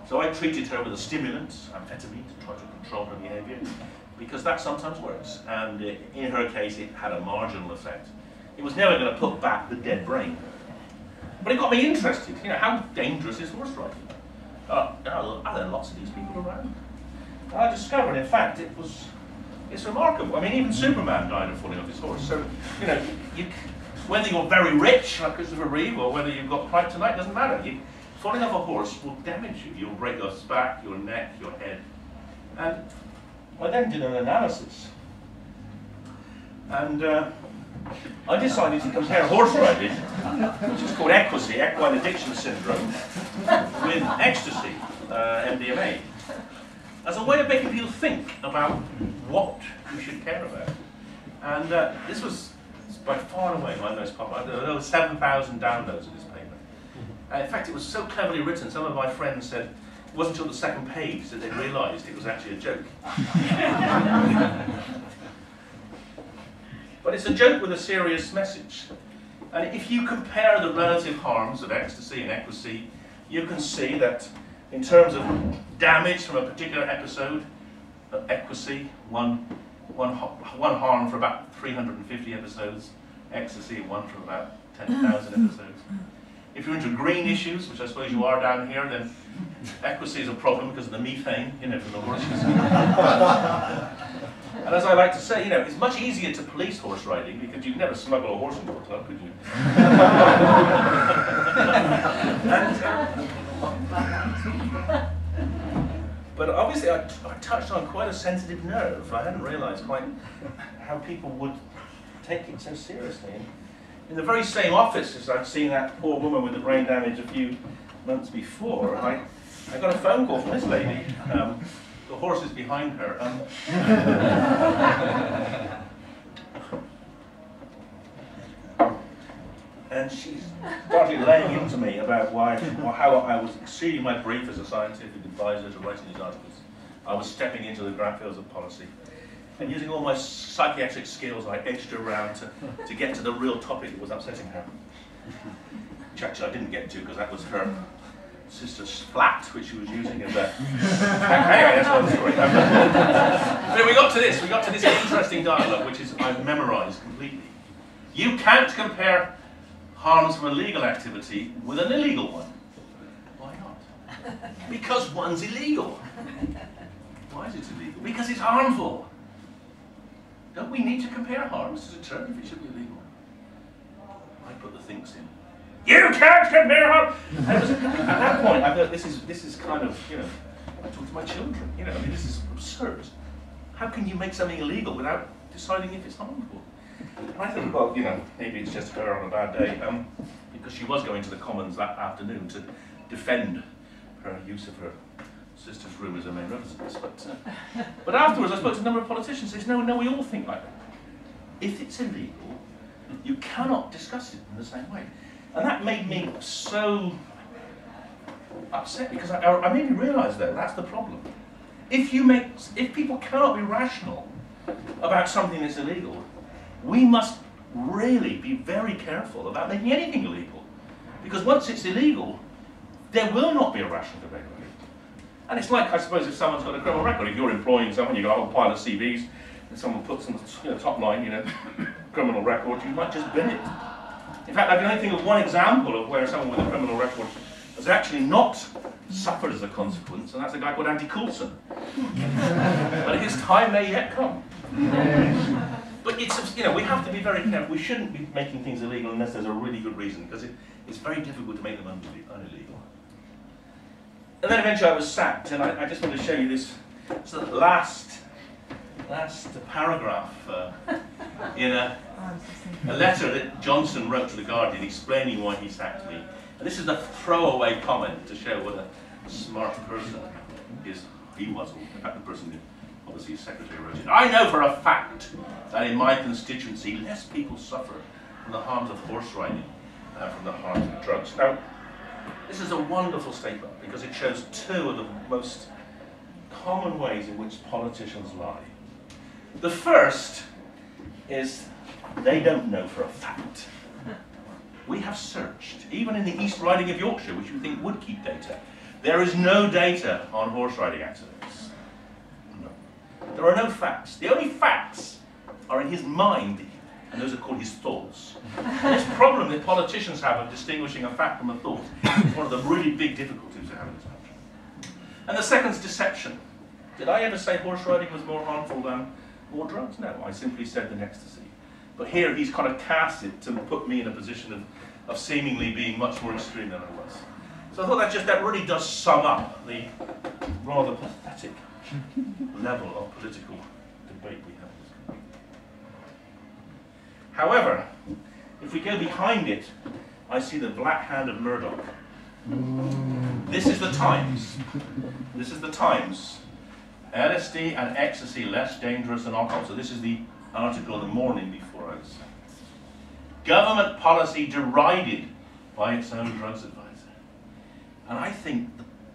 So I treated her with a stimulant, amphetamine, to try to control her behavior, because that sometimes works. And in her case, it had a marginal effect. It was never going to put back the dead brain. But it got me interested. How dangerous is horse riding? Are there lots of these people around? And I discovered, in fact, it's remarkable. I mean, even Superman died of falling off his horse. So, whether you're very rich, like Christopher Reeve, or whether you've got kryptonite, doesn't matter. Falling off a horse will damage you. You'll break your back, your neck, your head. And I then did an analysis. And I decided to compare horse riding, which is called equine addiction syndrome, with ecstasy, MDMA. as a way of making people think about what you should care about. And this was by far and away my most popular. There were 7,000 downloads of this paper. In fact, it was so cleverly written, some of my friends said it wasn't until the second page that they realised it was actually a joke. But it's a joke with a serious message. And if you compare the relative harms of ecstasy and ecstasy, you can see that in terms of damage from a particular episode of ecstasy, one harm for about 350 episodes, ecstasy, one for about 10,000 episodes. If you're into green issues, which I suppose you are down here, then ecstasy is a problem because of the methane, you know, from the horses. And as I like to say, you know, it's much easier to police horse riding because you'd never smuggle a horse into a club, could you? But obviously I touched on quite a sensitive nerve. I hadn't realised quite how people would take it so seriously. And in the very same office as I'd seen that poor woman with the brain damage a few months before, I got a phone call from this lady. The horse is behind her. And she started laying into me about how I was exceeding my brief as a scientific advisor to writing these articles. I was stepping into the ground fields of policy. And using all my psychiatric skills, I edged her around to get to the real topic that was upsetting her. Which actually I didn't get to because that was her sister's flat, which she was using as a... Anyway, that's another story. So we got to this interesting dialogue, which is I've memorised completely. You can't compare harms from a legal activity with an illegal one. Why not? Because one's illegal. Why is it illegal? Because it's harmful. Don't we need to compare harms to determine if it should be illegal? I put the thinks in. You can't compare harm! At that point, I thought, this is kind of, you know, I talk to my children, you know, I mean, this is absurd. How can you make something illegal without deciding if it's harmful? And I thought, well, you know, maybe it's just her on a bad day, because she was going to the Commons that afternoon to defend her use of her sister's room as her main residence. But afterwards, I spoke to a number of politicians who said, no, we all think like that. If it's illegal, you cannot discuss it in the same way. And that made me so upset because I made me realise that that's the problem. If people cannot be rational about something that's illegal, we must really be very careful about making anything illegal. Because once it's illegal, there will not be a rational debate about it. And it's like, I suppose, if someone's got a criminal record, if you're employing someone, you've got a whole pile of CVs, and someone puts on the top line, you know, criminal record, you might just bin it. In fact, I can only think of one example of where someone with a criminal record has actually not suffered as a consequence, and that's a guy called Andy Coulson. But his time may yet come. But it's, you know, we have to be very careful. We shouldn't be making things illegal unless there's a really good reason, because it's very difficult to make them unillegal. And then eventually I was sacked, and I just want to show you this last paragraph in a letter that Johnson wrote to the Guardian explaining why he sacked me. And this is a throwaway comment to show what a smart person he was. In fact, the person who obviously his secretary wrote it. I know for a fact that in my constituency less people suffer from the harms of horse riding than from the harms of drugs. Now, this is a wonderful statement because it shows two of the most common ways in which politicians lie. The first is they don't know for a fact. We have searched, even in the East Riding of Yorkshire, which you think would keep data. There is no data on horse riding accidents. No. There are no facts. The only facts are in his mind, and those are called his thoughts. And this problem that politicians have of distinguishing a fact from a thought is one of the really big difficulties we have in this country. And the second is deception. Did I ever say horse riding was more harmful than more drugs? No, I simply said than ecstasy. But here he's kind of cast it to put me in a position of seemingly being much more extreme than I was. So I thought that really does sum up the rather pathetic level of political debate we have in this country. However, if we go behind it, I see the black hand of Murdoch. This is the Times. This is the Times. LSD and ecstasy less dangerous than alcohol. So this is the article the morning before I was. Government policy derided by its own drugs advisor. And I think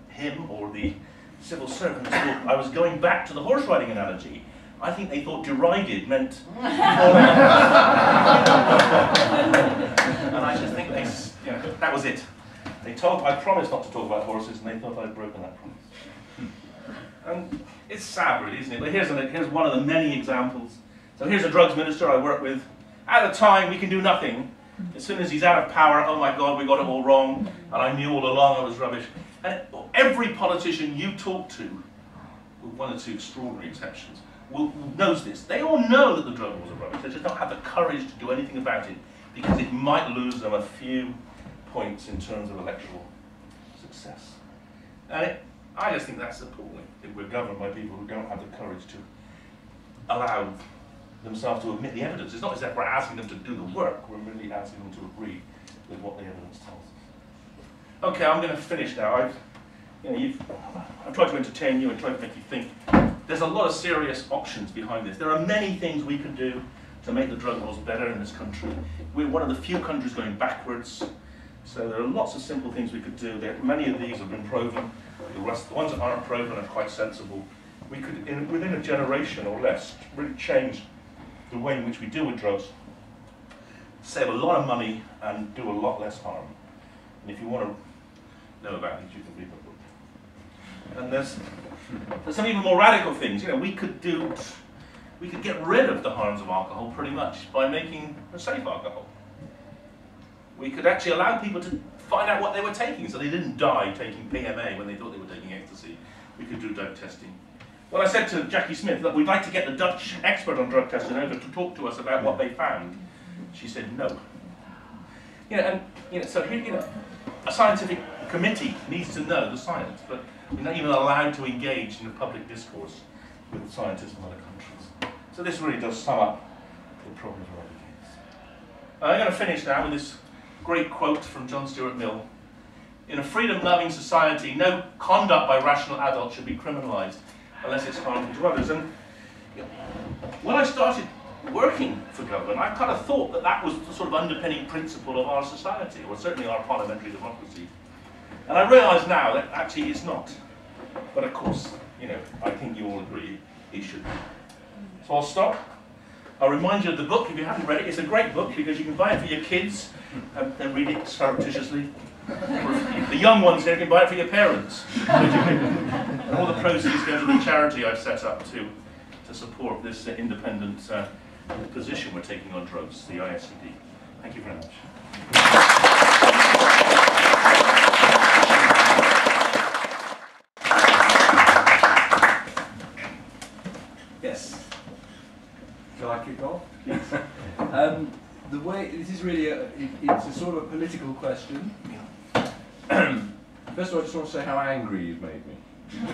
him or the civil servants thought I was going back to the horse riding analogy. I think they thought derided meant and I just think they, you know, that was it. They told, I promised not to talk about horses, and they thought I'd broken that promise. And it's sad, really, isn't it? But here's one of the many examples. So here's a drugs minister I work with. At the time, we can do nothing. As soon as he's out of power, oh my God, we got it all wrong, and I knew all along I was rubbish. And every politician you talk to, with one or two extraordinary exceptions, knows this. They all know that the drug laws are rubbish. They just don't have the courage to do anything about it because it might lose them a few points in terms of electoral success. And I just think that's appalling, that we're governed by people who don't have the courage to allow themselves to admit the evidence. It's not as if we're asking them to do the work, we're really asking them to agree with what the evidence tells us. Okay, I'm going to finish now. I've tried to entertain you and tried to make you think. There's a lot of serious options behind this. There are many things we could do to make the drug laws better in this country. We're one of the few countries going backwards, so there are lots of simple things we could do. Many of these have been proven. The ones that aren't proven are quite sensible. We could, within a generation or less, really change the way in which we deal with drugs, save a lot of money and do a lot less harm. And if you want to know about these, you can read my book. And there's some even more radical things. You know, we could get rid of the harms of alcohol pretty much by making a safe alcohol. We could actually allow people to find out what they were taking, so they didn't die taking PMA when they thought they were taking ecstasy. We could do drug testing. Well, I said to Jackie Smith that we'd like to get the Dutch expert on drug testing over to talk to us about what they found. She said no. You know, and so here, a scientific committee needs to know the science, but we're not even allowed to engage in a public discourse with scientists from other countries. So this really does sum up the problems we're up against. I'm going to finish now with this great quote from John Stuart Mill. In a freedom-loving society, no conduct by rational adults should be criminalized unless it's harmful to others. And when I started working for government, I kind of thought that that was the sort of underpinning principle of our society, or certainly our parliamentary democracy. And I realise now that actually it's not. But of course, I think you all agree it should be. So I'll stop. I'll remind you of the book if you haven't read it. It's a great book because you can buy it for your kids and read it surreptitiously. The young ones here can buy it for your parents. And all the proceeds go to the charity I've set up to support this independent position we're taking on drugs, the ACMD. Thank you very much. Yes. Shall I kick off? The way this is really it's a sort of a political question. First of all, I just want to say how angry you've made me.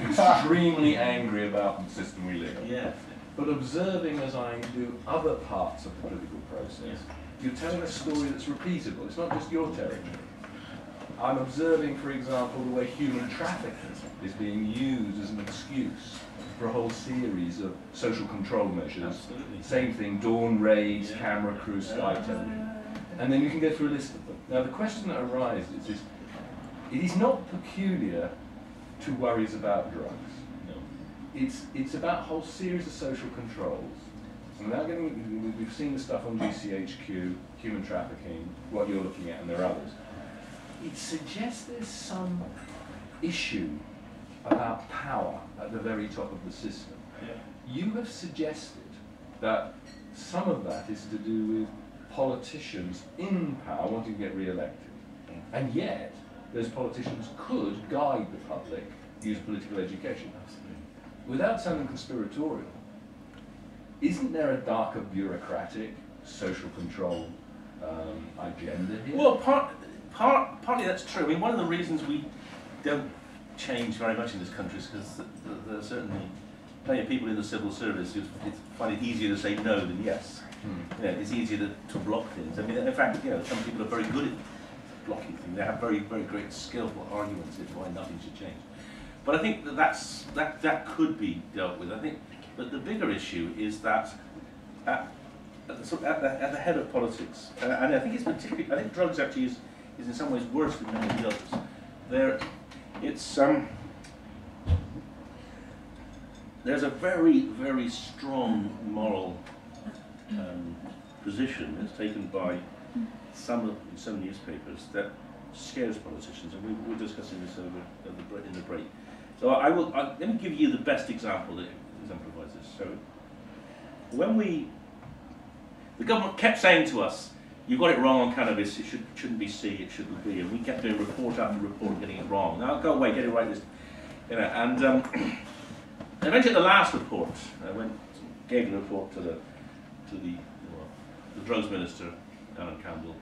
Extremely angry about the system we live in. Yeah. But observing as I do other parts of the political process, you're telling a story that's repeatable. It's not just your territory. I'm observing, for example, the way human trafficking is being used as an excuse for a whole series of social control measures. Absolutely. Same thing, dawn raids, camera crew, sky television. And then you can go through a list of them. Now the question that arises is, it is not peculiar to worries about drugs. No. It's about a whole series of social controls. And without getting, we've seen the stuff on GCHQ, human trafficking, what you're looking at, and there are others. It suggests there's some issue about power at the very top of the system. Yeah. You have suggested that some of that is to do with politicians in power wanting to get re-elected. And yet, those politicians could guide the public, use political education. Absolutely. Without sounding conspiratorial, isn't there a darker bureaucratic, social control agenda here? Well, partly that's true. I mean, one of the reasons we don't change very much in this country is because there are certainly plenty of people in the civil service who find it easier to say no than yes. It's easier to block things. I mean, in fact, some people are very good at blocking things. They have very, very great skillful arguments as to why nothing should change. But I think that could be dealt with. I think that the bigger issue is that at the head of politics, and I think it's particularly, I think drugs actually is in some ways worse than many of the others. There's a very, very strong moral position that's taken by some newspapers that scares politicians, and we were discussing this over in the break. So let me give you the best example that exemplifies this. So when the government kept saying to us, "You got it wrong on cannabis. It shouldn't be C. It should be B." And we kept doing report after report, getting it wrong. Now go away, get it right. And eventually, the last report, I gave the report to the drugs minister, Alan Campbell,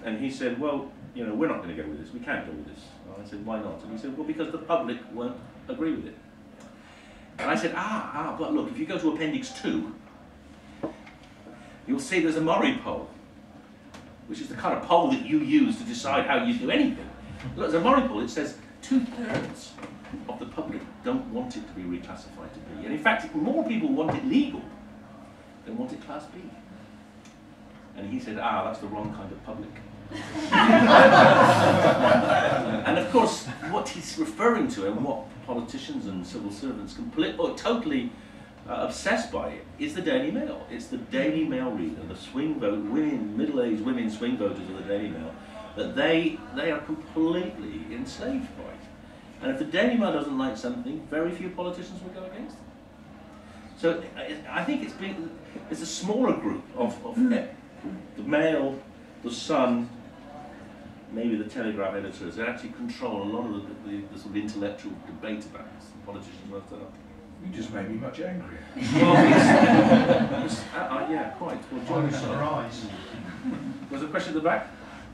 and he said, "Well, we're not going to go with this. We can't go with this." And I said, "Why not?" And he said, "Well, because the public won't agree with it." And I said, but look, if you go to Appendix 2, you'll see there's a Murray poll, which is the kind of poll that you use to decide how you do anything. Look, there's a Murray poll. It says 2/3 of the public don't want it to be reclassified to B. And in fact, more people want it legal than want it Class B. And he said, that's the wrong kind of public. And of course, what he's referring to and what politicians and civil servants totally obsessed by it is the Daily Mail. It's the Daily Mail reader, the swing vote, middle-aged women swing voters of the Daily Mail, that they are completely enslaved by it. And if the Daily Mail doesn't like something, very few politicians will go against it. So I think it's a smaller group of the Mail, the Sun, maybe the Telegraph editors that actually control a lot of the sort of intellectual debate about this. The politicians won't turn up. You just made me much angrier. Well, yeah, quite. Well, surprise. Was there a question at the back?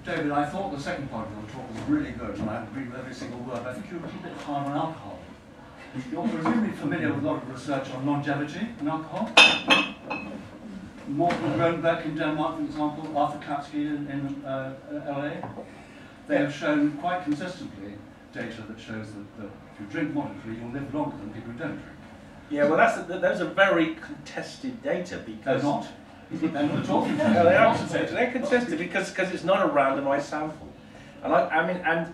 David, I thought the second part of your talk was really good, and I agree with every single word. I think you're a little bit hard on alcohol. You're presumably familiar with a lot of research on longevity in alcohol. Morten Grönbeck in Denmark, for example, Arthur Katsky in LA, they have shown quite consistently data that shows that if you drink moderately, you'll live longer than people who don't drink. Yeah, well, those are very contested data because... They're not. No, they are contested. They're contested because it's not a randomised sample. And and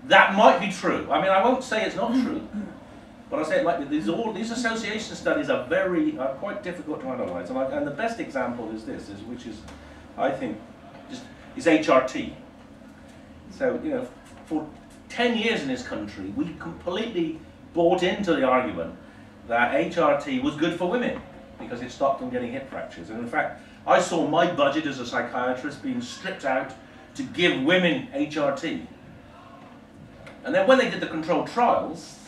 that might be true. I mean, I won't say it's not true, but I'll say it might be. These association studies are quite difficult to analyse. And the best example is this, which is, I think, is HRT. So, for 10 years in this country, we completely bought into the argument that HRT was good for women because it stopped them getting hip fractures. And in fact, I saw my budget as a psychiatrist being stripped out to give women HRT. And then when they did the controlled trials,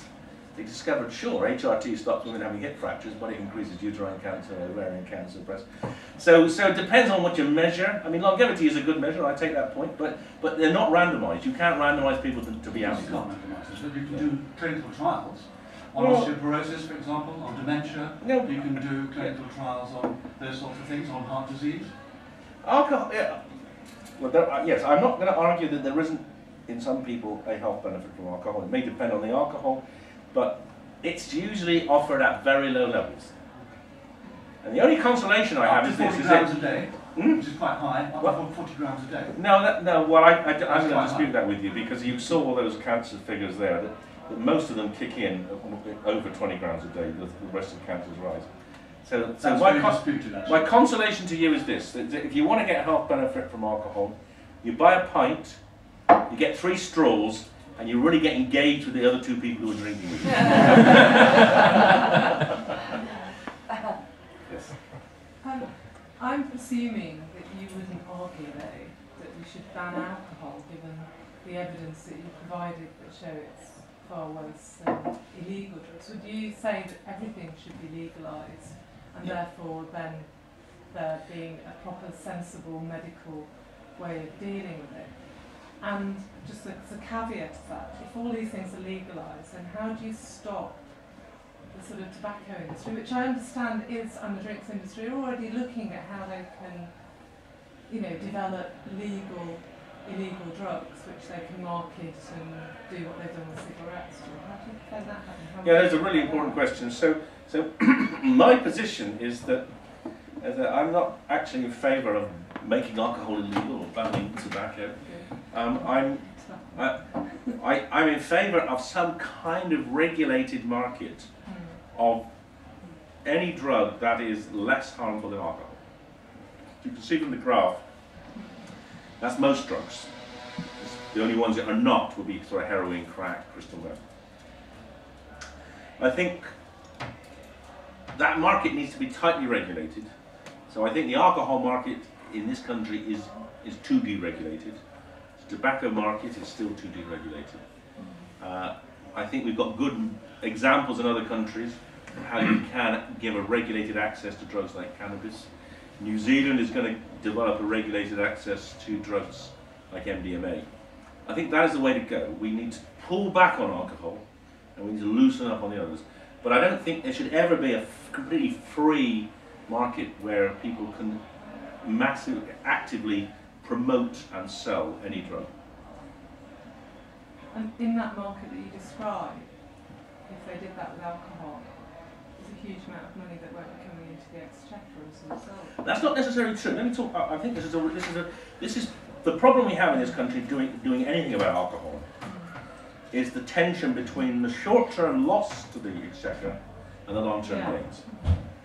they discovered, sure, HRT stops women having hip fractures, but it increases uterine cancer, ovarian cancer, breast. So it depends on what you measure. I mean, longevity is a good measure, I take that point, but they're not randomised. You can't randomise people to be out. You can't randomise it, but you can do clinical trials on osteoporosis, for example, on dementia. You can do clinical trials on those sorts of things, on heart disease. Alcohol, yeah. Well, yes, I'm not going to argue that there isn't, in some people, a health benefit from alcohol. It may depend on the alcohol, but it's usually offered at very low levels. And the only consolation I have is this: 40 grams a day, which is quite high. Up to 40 grams a day. No. Well, I'm going to dispute that with you because you saw all those cancer figures there. That most of them kick in over 20 grams a day. The rest of cancers rise. So my consolation to you is this: that if you want to get a health benefit from alcohol, you buy a pint, you get 3 straws, and you really get engaged with the other 2 people who are drinking with you. Yes. I'm presuming that you wouldn't argue, though, that we should ban alcohol, given the evidence that you provided that show it's far worse than illegal drugs. Would you say that everything should be legalised, and therefore then there being a proper, sensible medical way of dealing with it? And just as a caveat to that, if all these things are legalised, then how do you stop the sort of tobacco industry, which I understand is, and the drinks industry, are already looking at how they can, develop legal illegal drugs, which they can market and do what they've done with cigarettes. How do you defend that happening? Yeah, that's a really important question. So my position is that I'm not actually in favour of making alcohol illegal or banning tobacco. I'm in favour of some kind of regulated market of any drug that is less harmful than alcohol. You can see from the graph, that's most drugs. The only ones that are not will be sort of heroin, crack, crystal meth. I think that market needs to be tightly regulated. So I think the alcohol market in this country is too deregulated. The tobacco market is still too deregulated. I think we've got good examples in other countries of how you can give a regulated access to drugs like cannabis. New Zealand is going to develop a regulated access to drugs like MDMA. I think that is the way to go. We need to pull back on alcohol and we need to loosen up on the others. But I don't think there should ever be a completely free market where people can actively promote and sell any drug. And in that market that you describe, if they did that with alcohol, there's a huge amount of money that won't be coming into the exchequer as a result. That's not necessarily true. Let me talk. I think this is the problem we have in this country doing anything about alcohol. Is the tension between the short-term loss to the exchequer and the long-term gains.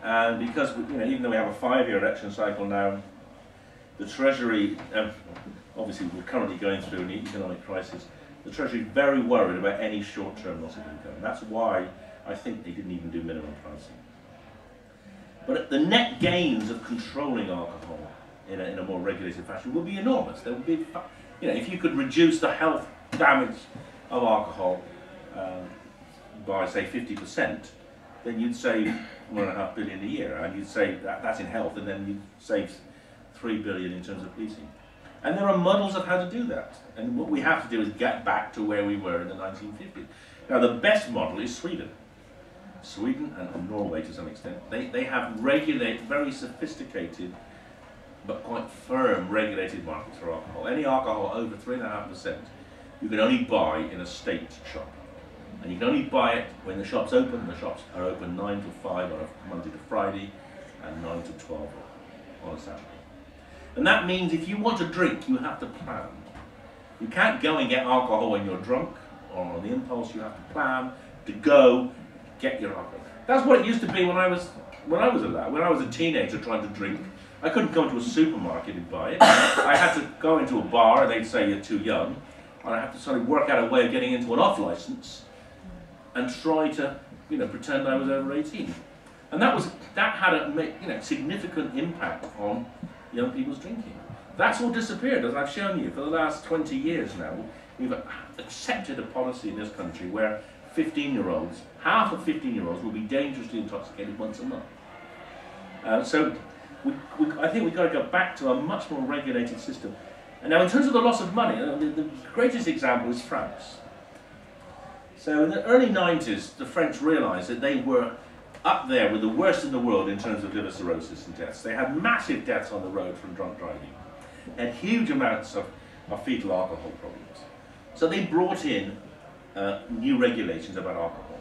And because even though we have a 5-year election cycle now, the Treasury, obviously we're currently going through an economic crisis, the Treasury is very worried about any short-term loss of income. And that's why I think they didn't even do minimum pricing. But the net gains of controlling alcohol in a more regulated fashion will be enormous. There will be, if you could reduce the health damage of alcohol by say 50%, then you'd save $1.5 billion a year, and you'd save that's in health, and then you'd save $3 billion in terms of policing. And there are models of how to do that. And what we have to do is get back to where we were in the 1950s. Now, the best model is Sweden. Sweden and Norway to some extent. They have very sophisticated but quite firm regulated markets for alcohol. Any alcohol over 3.5%, you can only buy in a state shop. And you can only buy it when the shop's open. The shops are open 9 to 5 on a Monday to Friday and 9 to 12 on a Saturday. And that means if you want to drink, you have to plan. You can't go and get alcohol when you're drunk or on the impulse. You have to plan to go get your alcohol. That's what it used to be when I was a lad. When I was a teenager trying to drink, I couldn't go into a supermarket and buy it. I had to go into a bar, and they'd say you're too young, and I had to sort of work out a way of getting into an off license and try to, pretend I was over 18. And that had a significant impact on young people's drinking. That's all disappeared, as I've shown you. For the last 20 years now, we've accepted a policy in this country where 15-year-olds, half of 15-year-olds will be dangerously intoxicated once a month. So I think we've got to go back to a much more regulated system. And now in terms of the loss of money, the greatest example is France. So in the early 90s, the French realised that they were up there with the worst in the world in terms of liver cirrhosis and deaths. They had massive deaths on the road from drunk driving. They had huge amounts of fetal alcohol problems. So they brought in new regulations about alcohol.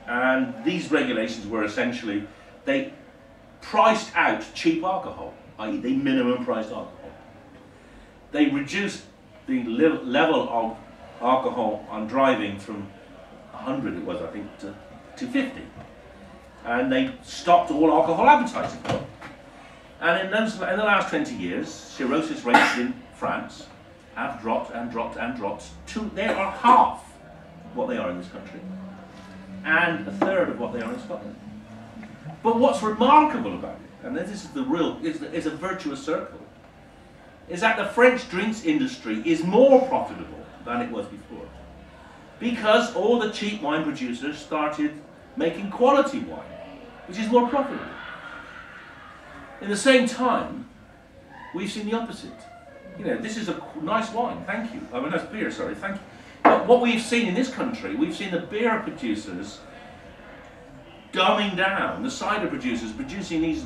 And these regulations were essentially, they priced out cheap alcohol, i.e. they minimum priced alcohol. They reduced the level of alcohol on driving from 100, it was I think, to 50. And they stopped all alcohol advertising. And in the last 20 years, cirrhosis rates in France have dropped and dropped and dropped. They are half what they are in this country, and a third of what they are in Scotland. But what's remarkable about it, and this is a virtuous circle, is that the French drinks industry is more profitable than it was before. Because all the cheap wine producers started making quality wine, which is more profitable. In the same time, we've seen the opposite. This is a nice wine, thank you. I mean, that's beer, sorry, thank you. But what we've seen in this country, we've seen the beer producers dumbing down, the cider producers producing these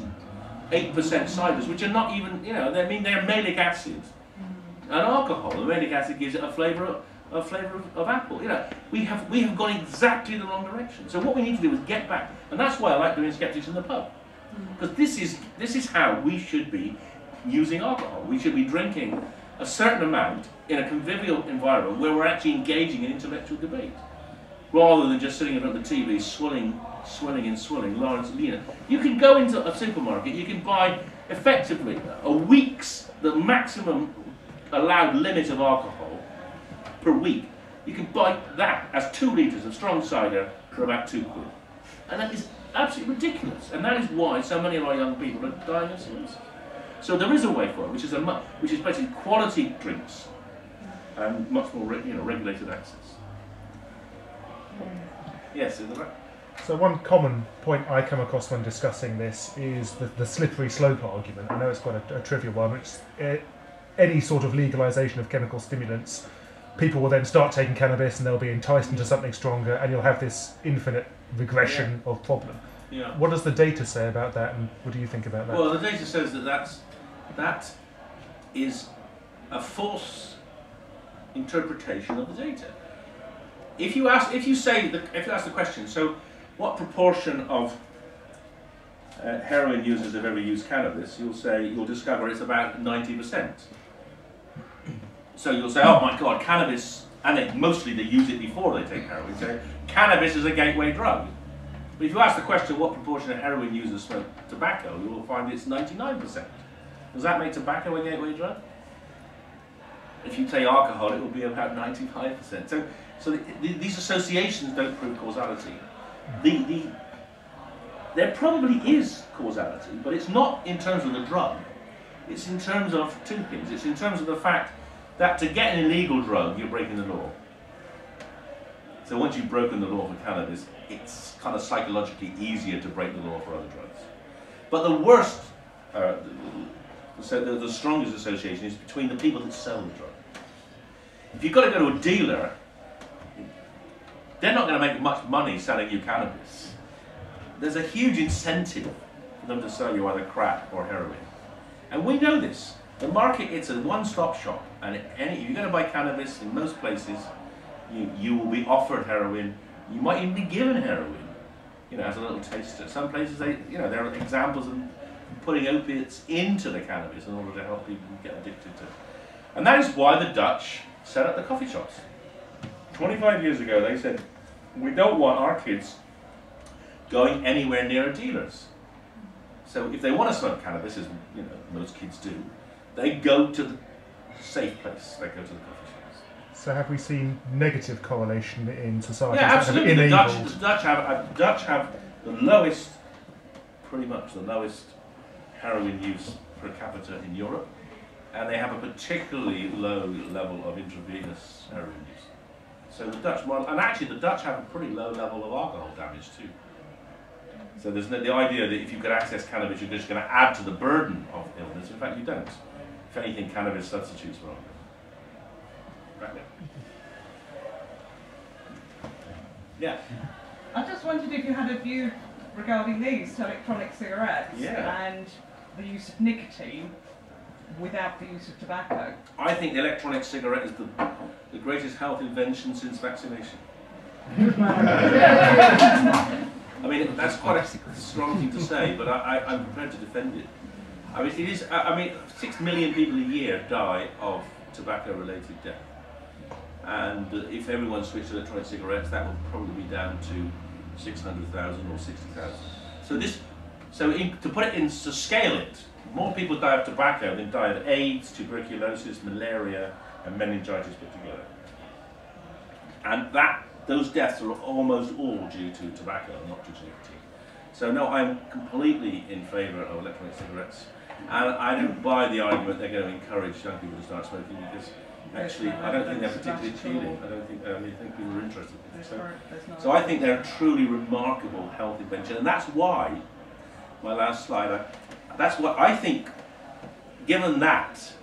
8% ciders, which are not even, they're malic acid. And alcohol, the malic acid gives it a flavour of apple. You know, we have gone exactly the wrong direction. So what we need to do is get back, and that's why I like doing Skeptics in the pub, because this is how we should be using alcohol. We should be drinking a certain amount in a convivial environment where we're actually engaging in intellectual debate, rather than just sitting in front of the TV, swilling. Lawrence, you can go into a supermarket, you can buy effectively a week's, the maximum allowed limit of alcohol per week. You can buy that as 2 litres of strong cider for about £2. And that is absolutely ridiculous. And that is why so many of our young people are dying of cirrhosis. So there is a way forward, which is basically quality drinks and much more regulated access. Yes, is that right? So one common point I come across when discussing this is the slippery slope argument. I know it's quite a trivial one. It's any sort of legalisation of chemical stimulants, people will then start taking cannabis and they'll be enticed into something stronger, and you'll have this infinite regression of problem. Yeah. What does the data say about that, and what do you think about that? Well, the data says that is a false interpretation of the data. If you ask the question, so what proportion of heroin users have ever used cannabis? You'll discover it's about 90%. So you'll say, oh my God, cannabis, and mostly they use it before they take heroin. So cannabis is a gateway drug. But if you ask the question, what proportion of heroin users smoke tobacco, you will find it's 99%. Does that make tobacco a gateway drug? If you take alcohol, it will be about 95%. So these associations don't prove causality. There probably is causality, but it's not in terms of the drug. It's in terms of two things. It's in terms of the fact that to get an illegal drug, you're breaking the law. So once you've broken the law for cannabis, it's kind of psychologically easier to break the law for other drugs. But the worst, the strongest association is between the people that sell the drug. If you've got to go to a dealer, they're not going to make much money selling you cannabis. There's a huge incentive for them to sell you either crack or heroin. And we know this. The market, it's a one-stop shop. And if you're going to buy cannabis in most places, you will be offered heroin. You might even be given heroin, as a little taster. Some places, there are examples of putting opiates into the cannabis in order to help people get addicted to it. And that is why the Dutch set up the coffee shops. 25 years ago, they said, we don't want our kids going anywhere near dealers. So if they want to smoke cannabis, as most kids do, they go to the safe place. They go to the coffee shops. So have we seen negative correlation in society? Yeah, absolutely. The Dutch have the lowest, pretty much the lowest heroin use per capita in Europe, and they have a particularly low level of intravenous heroin use. So the Dutch model, and actually the Dutch have a pretty low level of alcohol damage too. So there's the idea that if you could access cannabis, you're just going to add to the burden of illness. In fact, you don't. If anything, cannabis substitutes for alcohol. Right there. Yeah. I just wondered if you had a view regarding these electronic cigarettes and the use of nicotine without the use of tobacco. I think the electronic cigarette is the greatest health invention since vaccination. I mean, that's quite a strong thing to say, but I'm prepared to defend it. I mean, it is. 6 million people a year die of tobacco-related death, and if everyone switched to electronic cigarettes, that would probably be down to 600,000 or 60,000. To put it in, to scale it, more people die of tobacco than die of AIDS, tuberculosis, malaria, and meningitis put together. And those deaths are almost all due to tobacco, not due to nicotine. So no, I'm completely in favour of electronic cigarettes. And I don't buy the argument they're going to encourage young people to start smoking, because actually I don't think they're particularly appealing. I think people are interested in it. So I think they're a truly remarkable health invention. And that's why, my last slide, that's what I think, given that,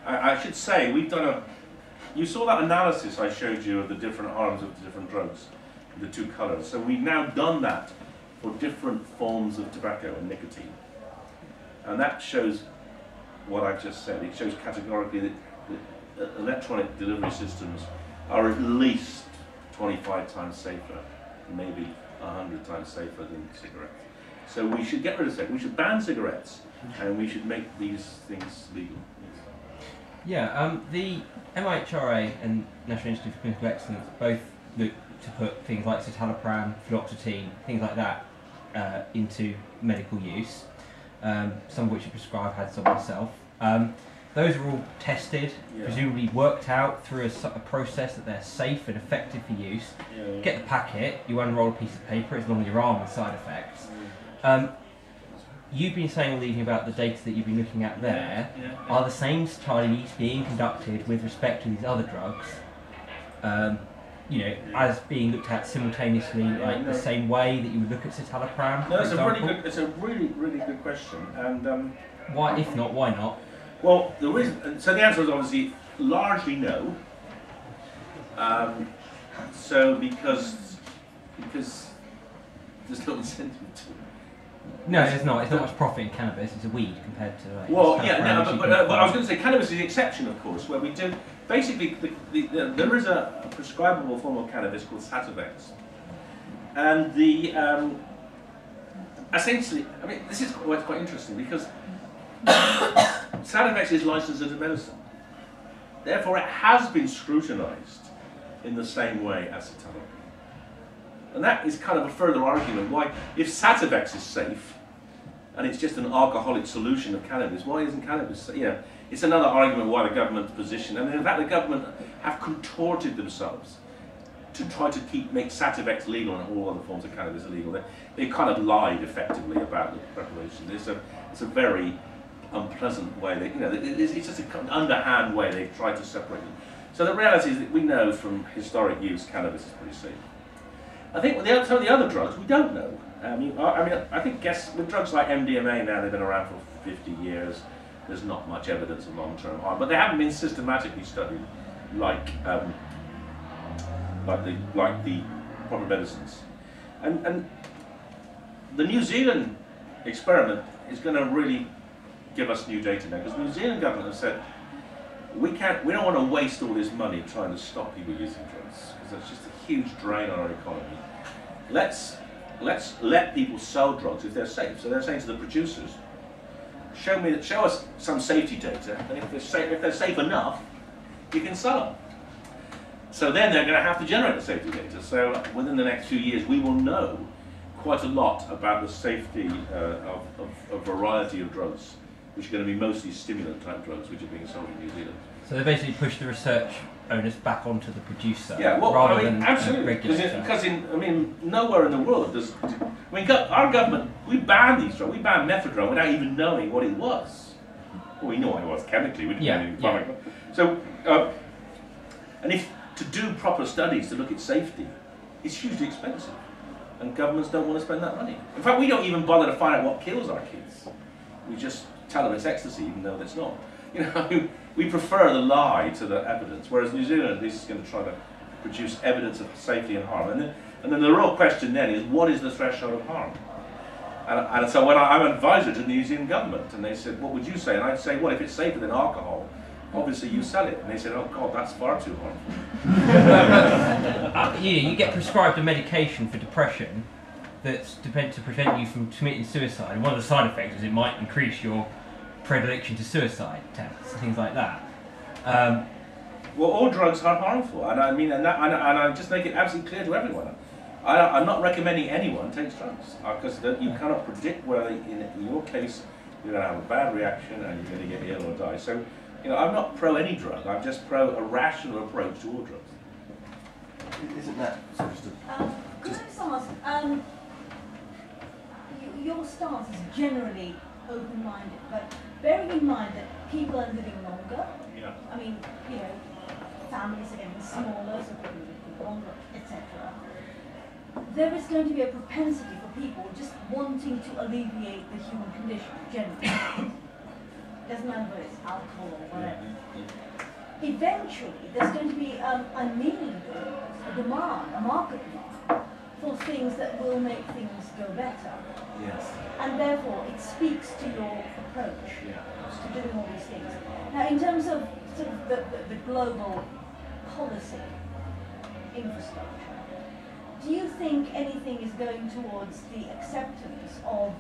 I should say, we've done you saw that analysis I showed you of the different arms of the different drugs, the two colours. So we've now done that for different forms of tobacco and nicotine. And that shows what I've just said. It shows categorically that electronic delivery systems are at least 25 times safer, maybe 100 times safer than cigarettes. So we should get rid of cigarettes. We should ban cigarettes, and we should make these things legal. Yeah, the MHRA and National Institute for Clinical Excellence both look to put things like citalopram, fluoxetine, things like that into medical use, some of which are prescribed, had some myself. Those are all tested, presumably worked out through a process that they're safe and effective for use. Get the packet, you unroll a piece of paper, it's normally your arm with side effects. You've been saying all evening about the data that you've been looking at there. Are the same studies being conducted with respect to these other drugs, you know, as being looked at simultaneously, like the same way that you would look at citalopram? No, it's a really good question. And why, if not, why not? Well, the reason, so the answer is obviously largely no. So because there's no incentive to it. No, it's not. It's not much profit in cannabis. It's a weed compared to. Like, well, yeah, no, but I was going to say cannabis is the exception, of course, where we do basically there is a prescribable form of cannabis called Sativex, and the essentially, I mean, this is quite interesting because Sativex is licensed as a medicine, therefore it has been scrutinised in the same way as citalopram. And that is kind of a further argument why, if Sativex is safe, and it's just an alcoholic solution of cannabis, why isn't cannabis safe? Yeah, it's another argument why the government's position, and in fact the government have contorted themselves to try to make Sativex legal and all other forms of cannabis illegal. They kind of lied effectively about the preparation. It's a very unpleasant way. It's just an underhand way they've tried to separate them. So the reality is that we know from historic use cannabis is pretty safe. I think with some of the other drugs, we don't know. I think with drugs like MDMA now, they've been around for 50 years. There's not much evidence of long-term harm, but they haven't been systematically studied like the proper medicines. And the New Zealand experiment is going to really give us new data now, because the New Zealand government has said we don't want to waste all this money trying to stop people using drugs, because that's just a huge drain on our economy. Let's let people sell drugs if they're safe. So they're saying to the producers, show us some safety data, and if they're safe enough, you can sell them. So then they're going to have to generate the safety data. So within the next few years, we will know quite a lot about the safety of a variety of drugs, which are going to be mostly stimulant-type drugs, which are being sold in New Zealand. So they basically push the research onus back onto the producer, rather than absolutely. regulator. Because nowhere in the world does. Our government, we banned these drugs. We banned methadone without even knowing what it was. Well, we know what it was chemically. We didn't know anything. So, and if to do proper studies to look at safety, it's hugely expensive, and governments don't want to spend that money. In fact, we don't even bother to find out what kills our kids. We just tell them it's ecstasy, even though it's not. We prefer the lie to the evidence, whereas New Zealand at least is going to try to produce evidence of safety and harm. And then the real question then is, what is the threshold of harm? And so when I'm an advisor to the New Zealand government, and they said, what would you say? And I'd say, well, if it's safer than alcohol, obviously you sell it. And they said, oh God, that's far too harmful. You get prescribed a medication for depression that's dependent to prevent you from committing suicide. And one of the side effects is it might increase your predilection to suicide attempts and things like that. Well, all drugs are harmful, and I just make it absolutely clear to everyone. I'm not recommending anyone takes drugs, because you cannot predict whether, in your case, you're going to have a bad reaction and you're going to get ill or die. So, I'm not pro any drug. I'm just pro a rational approach to all drugs. Isn't that so? Could I just ask? Your stance is generally open-minded, but bearing in mind that people are living longer. Yeah. I mean, families are getting smaller, so people are living longer, etc. There is going to be a propensity for people just wanting to alleviate the human condition generally. Doesn't matter whether it's alcohol or whatever. Eventually, there's going to be a need, a demand, a market demand for things that will make things go better. Yes. And therefore, it speaks to your approach Yeah. to doing all these things. Now, in terms of sort of the global policy infrastructure, do you think anything is going towards the acceptance of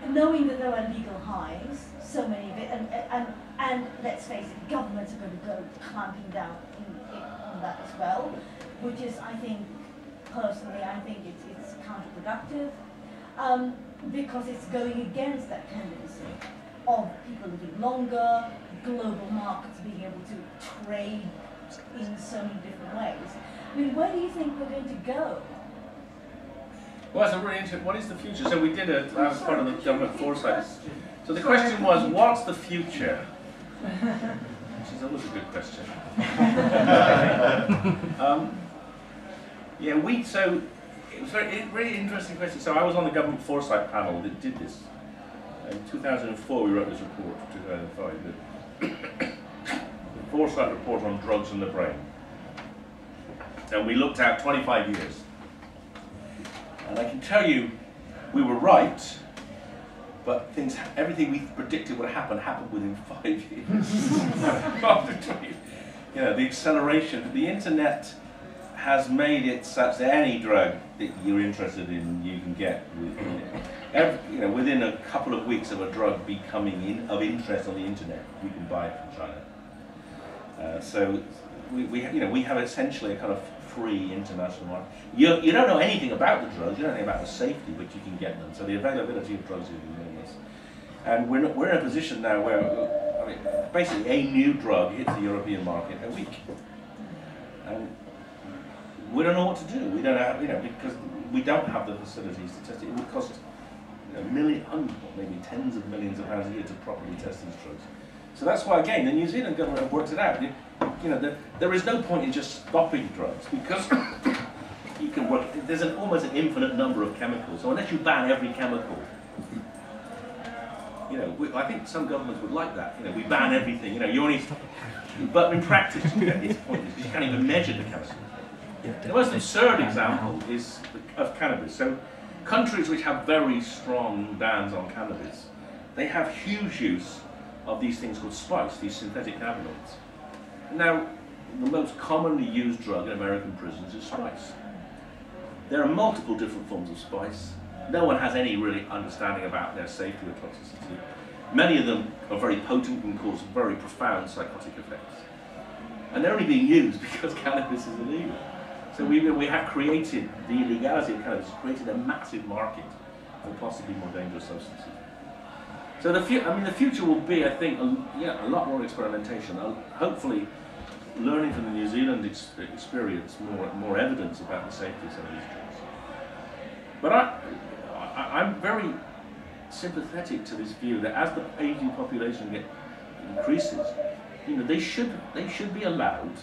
knowing that there are legal highs, so many of it, and let's face it, governments are going to go clamping down on that as well, which is, I think, personally, I think it's counterproductive, because it's going against that tendency of people living longer, global markets being able to trade in so many different ways. I mean, where do you think we're going to go? Well, that's a really interesting. What is the future? So we did that was part of the government foresight. So the question was, what's the future? Which is always a good question. Yeah, so it was a really interesting question. So I was on the government foresight panel that did this. In 2004, we wrote this report. 2005, the foresight report on drugs in the brain, and we looked at 25 years. And I can tell you, we were right, but everything we predicted would happen happened within 5 years. You know, the acceleration, the internet has made it such that any drug that you're interested in, you can get. Within a couple of weeks of a drug becoming of interest on the internet, you can buy it from China. So we have essentially a kind of free international market. You don't know anything about the drugs, you don't know anything about the safety, but you can get them. So the availability of drugs is enormous. And we're in a position now where, basically a new drug hits the European market a week. And we don't know what to do. We don't have, because we don't have the facilities to test it. It would cost maybe tens of millions of pounds a year to properly test these drugs. So that's why, again, the New Zealand government have worked it out. There is no point in just stopping drugs, because you can work. There's almost an infinite number of chemicals. So unless you ban every chemical, I think some governments would like that. We ban everything. You only. But in practice, it's pointless. You can't even measure the chemicals. The most absurd example is of cannabis. So countries which have very strong bans on cannabis, they have huge use of these things called spice, these synthetic cannabinoids. Now, the most commonly used drug in American prisons is spice. There are multiple different forms of spice. No one has any really understanding about their safety or toxicity. Many of them are very potent and cause very profound psychotic effects. And they're only being used because cannabis is illegal. So we have created, the illegality of cannabis has created a massive market for possibly more dangerous substances. So the future will be, I think, a lot more experimentation. Hopefully, learning from the New Zealand experience, more evidence about the safety of some of these drugs. But I'm very sympathetic to this view that as the aging population increases, they should be allowed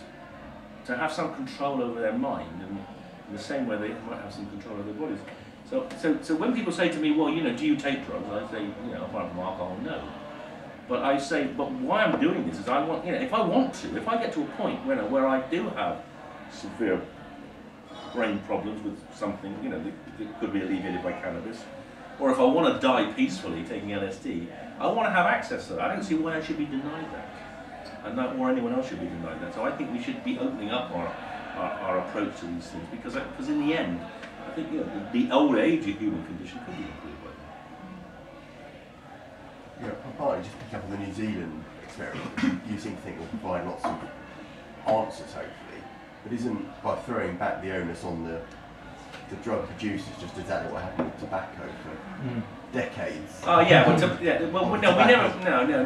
to have some control over their mind, and in the same way they might have some control over their bodies. So when people say to me, well, do you take drugs? I say, apart from alcohol, no. But I say, but why I'm doing this is I want, if I get to a point where I do have severe brain problems with something, that could be alleviated by cannabis, or if I want to die peacefully taking LSD, I want to have access to that. I don't see why I should be denied that, and not or anyone else should be denied that. So I think we should be opening up our approach to these things, because in the end, I think the old age of human condition could be improved by that. Partly just picking up on the New Zealand experiment, you seem to think will provide lots of answers, hopefully, but isn't by throwing back the onus on the drug producers just exactly what happened with tobacco for decades? Oh yeah,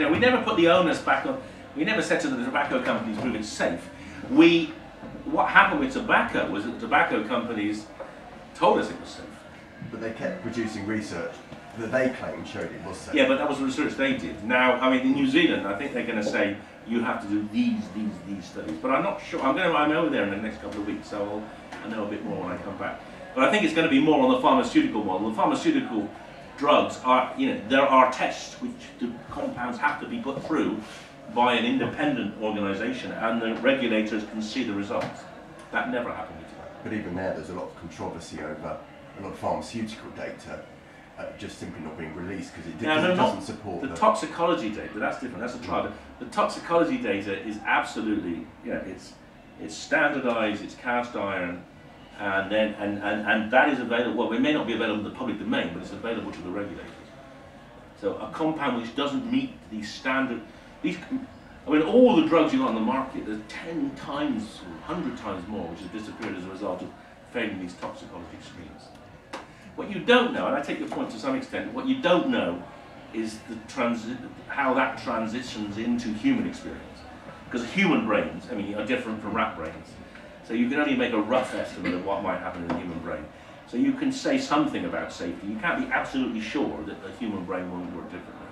we never put the onus back on. We never said to the tobacco companies, prove it's safe. What happened with tobacco was that the tobacco companies told us it was safe. But they kept producing research that they claimed showed it was safe. Yeah, but that was the research they did. Now, in New Zealand, I think they're going to say you have to do these studies. But I'm not sure. I'm over there in the next couple of weeks, so I'll know a bit more when I come back. But I think it's going to be more on the pharmaceutical model. The pharmaceutical drugs are, there are tests which the compounds have to be put through by an independent organisation, and the regulators can see the results. That never happened with tobacco. But even there's a lot of controversy over a lot of pharmaceutical data just simply not being released because it doesn't support the toxicology data. That's different. That's a trial. The toxicology data is absolutely, it's standardised. It's cast iron, and then and that is available. Well, it may not be available in the public domain, but it's available to the regulators. So a compound which doesn't meet these standard, all the drugs you got on the market, there's 10 times, 100 times more which have disappeared as a result of failing these toxicology screens. What you don't know, and I take your point to some extent, what you don't know is how that transitions into human experience. Because human brains, are different from rat brains. So you can only make a rough estimate of what might happen in the human brain. So you can say something about safety. You can't be absolutely sure that the human brain won't work differently.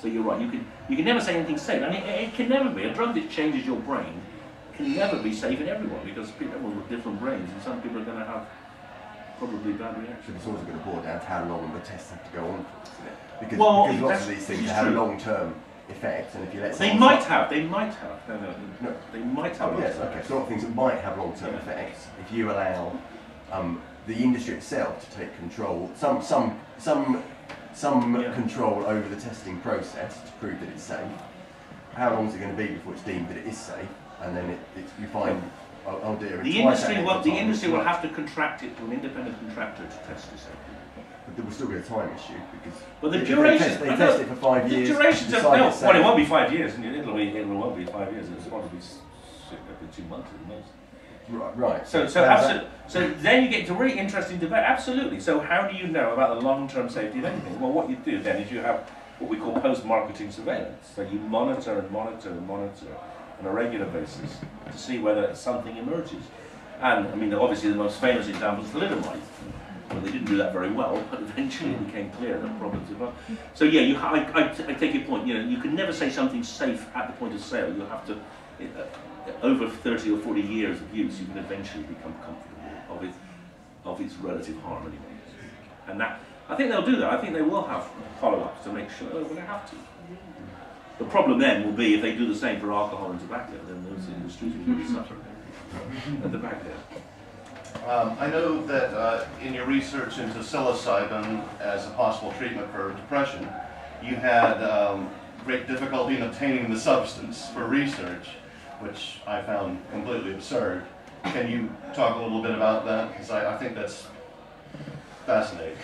So you're right. You can never say anything's safe. It can never be. A drug that changes your brain can never be safe in everyone because everyone with different brains, and some people are going to have probably bad reactions. It's also going to boil down to how long the tests have to go on for, isn't it? Because lots of these things have long-term effects, and if you let they might have. No, they might have. Oh, yes, okay. So a lot of things that might have long-term effects if you allow the industry itself to take control, some control over the testing process to prove that it's safe. How long is it going to be before it's deemed that it is safe, and then you find, oh dear, the industry will have to contract it to an independent contractor to test it safely. But there will still be a time issue because. But the duration. They test it for 5 years. The duration. Well, it won't be 5 years. It won't be 5 years. It'll probably be 2 months at the most. Right. So then you get into a really interesting debate. Absolutely. So how do you know about the long-term safety of anything? Well, what you do then is you have what we call post-marketing surveillance. So you monitor and monitor and monitor on a regular basis to see whether something emerges. And obviously the most famous example is thalidomide. Well, they didn't do that very well, but eventually it became clear that problems developed. So yeah, I take your point. You can never say something's safe at the point of sale. You have to. Over 30 or 40 years of use, you can eventually become comfortable of its relative harm anyway. And that, I think they'll do that. I think they will have follow-ups to make sure they have to. The problem then will be if they do the same for alcohol and tobacco, then those industries will really suffer at the back there. I know that in your research into psilocybin as a possible treatment for depression, you had great difficulty in obtaining the substance for research, which I found completely absurd. Can you talk a little bit about that? Because I think that's fascinating.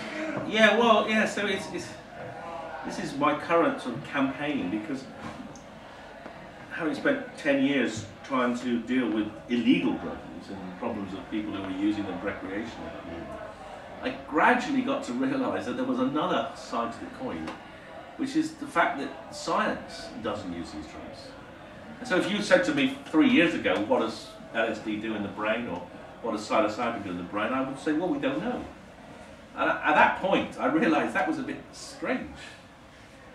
Yeah, so this is my current sort of campaign, because having spent 10 years trying to deal with illegal drug use and problems of people who were using them recreationally, I gradually got to realise that there was another side to the coin, which is the fact that science doesn't use these drugs. And so if you said to me 3 years ago, what does LSD do in the brain, or what does psilocybin do in the brain, I would say, well, we don't know. And at that point, I realised that was a bit strange.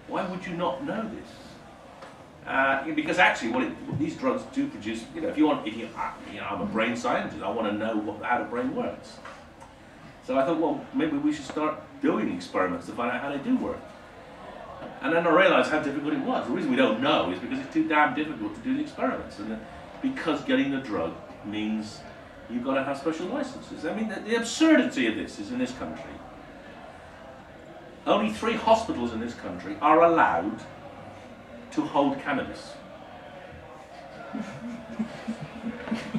Why would you not know this? Because actually, what these drugs do produce, I'm a brain scientist, I want to know how the brain works. So I thought, well, maybe we should start doing experiments to find out how they do work. And then I realised how difficult it was. The reason we don't know is because it's too damn difficult to do the experiments. And because getting the drug means you've got to have special licenses. The absurdity of this is in this country, only 3 hospitals in this country are allowed to hold cannabis.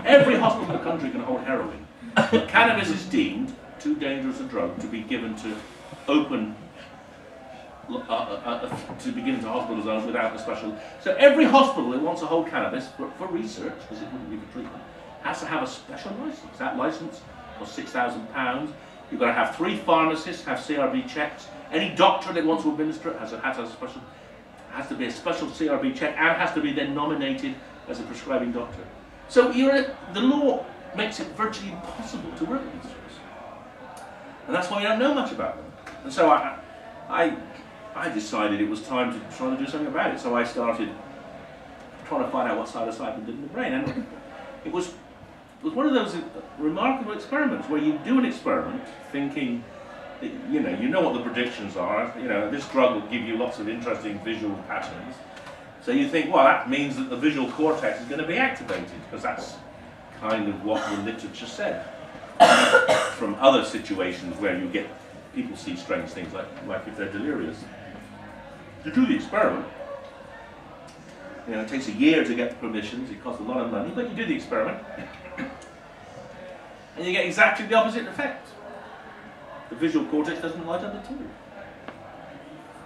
Every hospital in the country can hold heroin. But cannabis is deemed too dangerous a drug to be given to to begin into hospital zones without a special. So every hospital that wants to hold cannabis for research, because it wouldn't be for treatment, has to have a special license. That license costs £6,000. You've got to have 3 pharmacists have CRB checks. Any doctor that wants to administer it has to be a special CRB check, and has to be then nominated as a prescribing doctor. So the law makes it virtually impossible to work with these drugs, and that's why we don't know much about them. And so I decided it was time to try to do something about it. So I started trying to find out what psilocybin did in the brain, and it was one of those remarkable experiments where you do an experiment thinking that, you know what the predictions are. This drug will give you lots of interesting visual patterns. So you think, well, that means that the visual cortex is going to be activated, because that's kind of what the literature said. from other situations where you get people see strange things, like if they're delirious. To do the experiment, you know, it takes a year to get permissions, it costs a lot of money, but you do the experiment, and you get exactly the opposite effect. The visual cortex doesn't light up at all.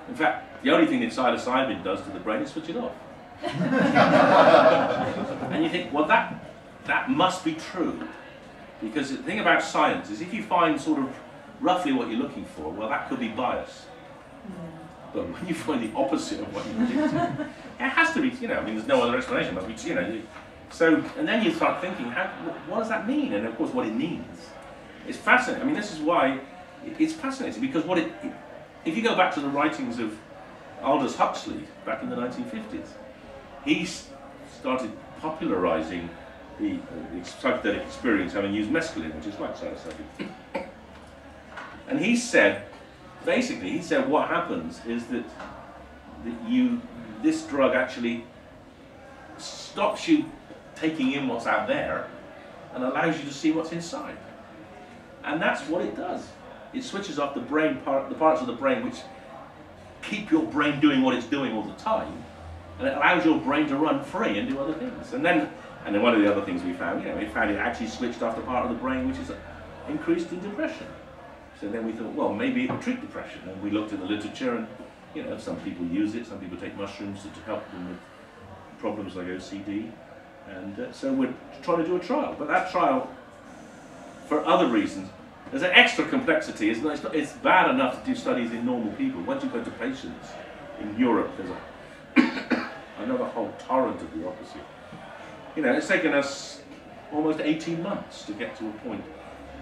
In fact, the only thing that psilocybin does to the brain is switch it off. And you think, well, that must be true. Because the thing about science is if you find sort of roughly what you're looking for, well, that could be bias. But when you find the opposite of what you predicted, it has to be, you know, I mean, there's no other explanation. But, you know, so, and then you start thinking, what does that mean? And of course, what it means. It's fascinating. I mean, this is why it's fascinating, because if you go back to the writings of Aldous Huxley back in the 1950s, he started popularizing the psychedelic experience having used mescaline, which is like psilocybin. And he said, basically, what happens is that this drug actually stops you taking in what's out there and allows you to see what's inside. And that's what it does. It switches off the parts of the brain which keep your brain doing what it's doing all the time, and it allows your brain to run free and do other things. And then one of the other things we found, we found it actually switched off the part of the brain which is increased in depression. So then we thought, well, maybe it would treat depression. And we looked at the literature, and some people use it, some people take mushrooms to help them with problems like OCD. And so we're trying to do a trial. But that trial, for other reasons, there's an extra complexity. It's bad enough to do studies in normal people. Once you go to patients in Europe, there's another whole torrent of bureaucracy. It's taken us almost 18 months to get to a point.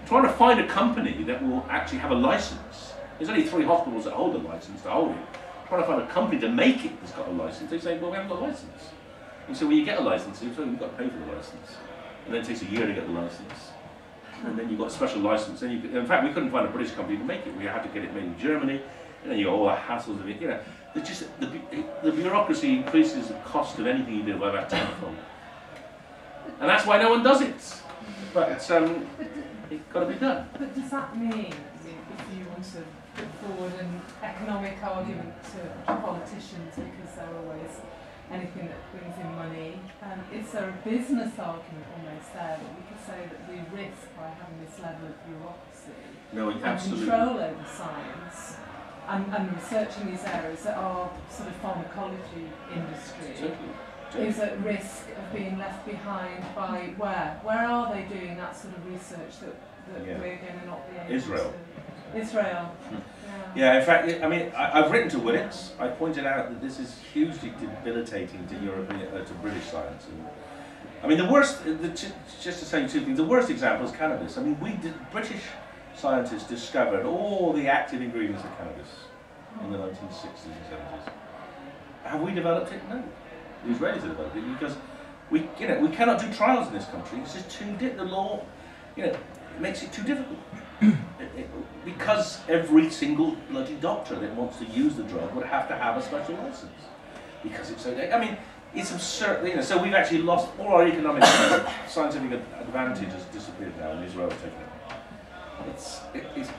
Trying to find a company that will actually have a license. There's only 3 hospitals that hold a license to hold it. Trying to find a company to make it that's got a license. They say, well, we haven't got a license. And so when you get a license, you've got to pay for the license. And then it takes a year to get the license. And then you've got a special license. And in fact, we couldn't find a British company to make it. We had to get it made in Germany. And then you got all the hassles of it. The bureaucracy increases the cost of anything you do by about tenfold. And that's why no one does it. But it's got to be done. But does that mean, if you want to put forward an economic argument to politicians, because they're always anything that brings in money, is there a business argument almost there that we could say that we risk by having this level of bureaucracy and control over science and researching these areas that our sort of pharmacology industry is at risk of being left behind by where are they doing that sort of research that we're going to not be able Israel. to? Israel. Yeah, in fact, I mean, I've written to Willits. I pointed out that this is hugely debilitating to European, to British science. And, I mean, the worst, just to say 2 things, the worst example is cannabis. I mean, British scientists discovered all the active ingredients of cannabis in the 1960s and 70s. Have we developed it? No. The Israelis have developed it because we cannot do trials in this country. It's just the law, it makes it too difficult. Because every single bloody doctor that wants to use the drug would have to have a special license. Because it's so, I mean, it's absurd, so we've actually lost all our economic scientific advantage has disappeared now, and Israel has taken it. It's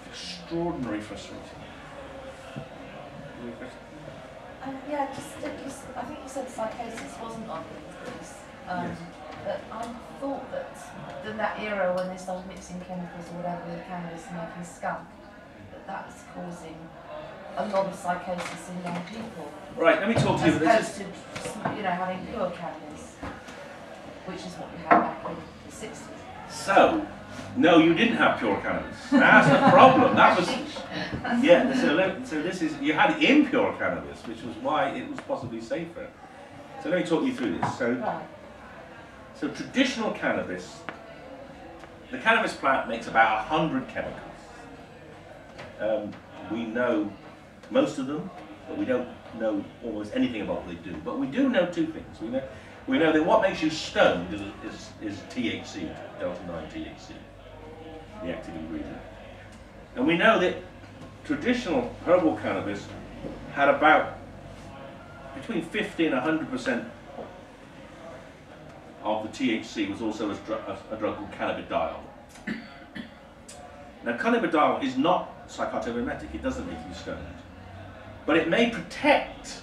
extraordinarily frustrating. Yeah, just I think you said psychosis wasn't on this. Yes. But I thought that in that era when they started mixing chemicals or whatever with cannabis and making skunk, that was causing a lot of psychosis in young people. Right, let me talk to you. As opposed to having pure cannabis, which is what we had back in the 60s. So, no, you didn't have pure cannabis. That's the problem. That was so this is you had impure cannabis, which was why it was possibly safer. So let me talk you through this. So traditional cannabis, the cannabis plant makes about 100 chemicals. We know most of them, but we don't know almost anything about what they do. But we do know 2 things. We know that what makes you stoned is THC, delta-9 THC, the active ingredient. And we know that traditional herbal cannabis had about between 50 and 100% of the THC was also a drug called cannabidiol. Now, cannabidiol is not psychotomimetic, it doesn't make you stoned. But it may protect,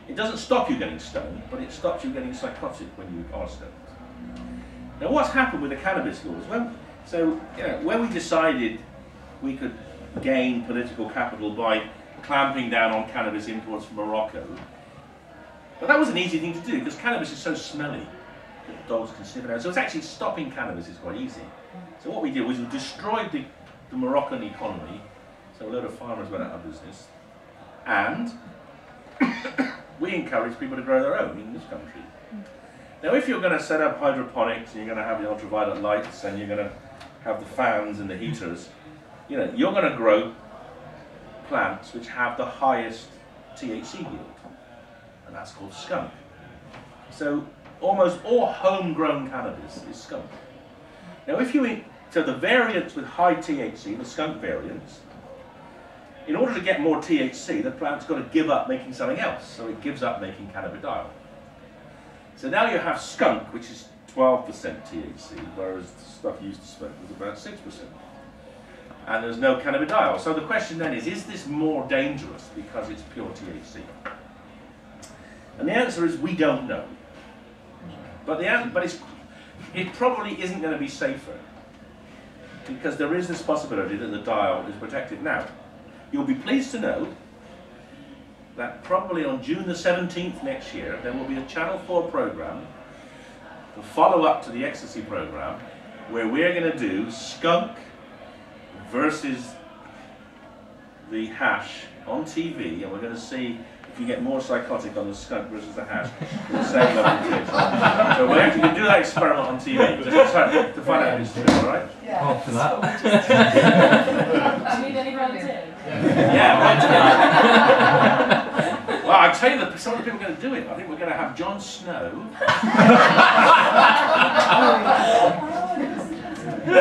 it doesn't stop you getting stoned, but it stops you getting psychotic when you are stoned. Now, what's happened with the cannabis laws? Well, when we decided we could gain political capital by clamping down on cannabis imports from Morocco, but that was an easy thing to do because cannabis is so smelly that dogs can sniff it out. So it's actually stopping cannabis is quite easy. So what we did was we destroyed the Moroccan economy, so a load of farmers went out of business, and we encourage people to grow their own in this country. Now, if you're going to set up hydroponics, and you're going to have the ultraviolet lights, and you're going to have the fans and the heaters, you're going to grow plants which have the highest THC yield, and that's called skunk. So almost all homegrown cannabis is skunk. Now, so the variants with high THC, the skunk variants, in order to get more THC, the plant's got to give up making something else, so it gives up making cannabidiol. So now you have skunk, which is 12% THC, whereas the stuff you used to smoke was about 6%. And there's no cannabidiol. So the question then is this more dangerous because it's pure THC? And the answer is we don't know. But it probably isn't going to be safer, because there is this possibility that the dial is protected. Now, you'll be pleased to know that probably on June the 17th next year, there will be a Channel 4 program, the follow-up to the ecstasy program, where we're going to do skunk versus the hash on TV, and we're going to see if you get more psychotic on the skunk versus the hash with the same level of THC. So we're actually going to do that experiment on TV, just to find out if it's true, all right? Yeah. Oh, for that. Do you need any volunteers? Yeah. Well, I tell you that some of the people are going to do it. I think we're going to have Jon Snow. We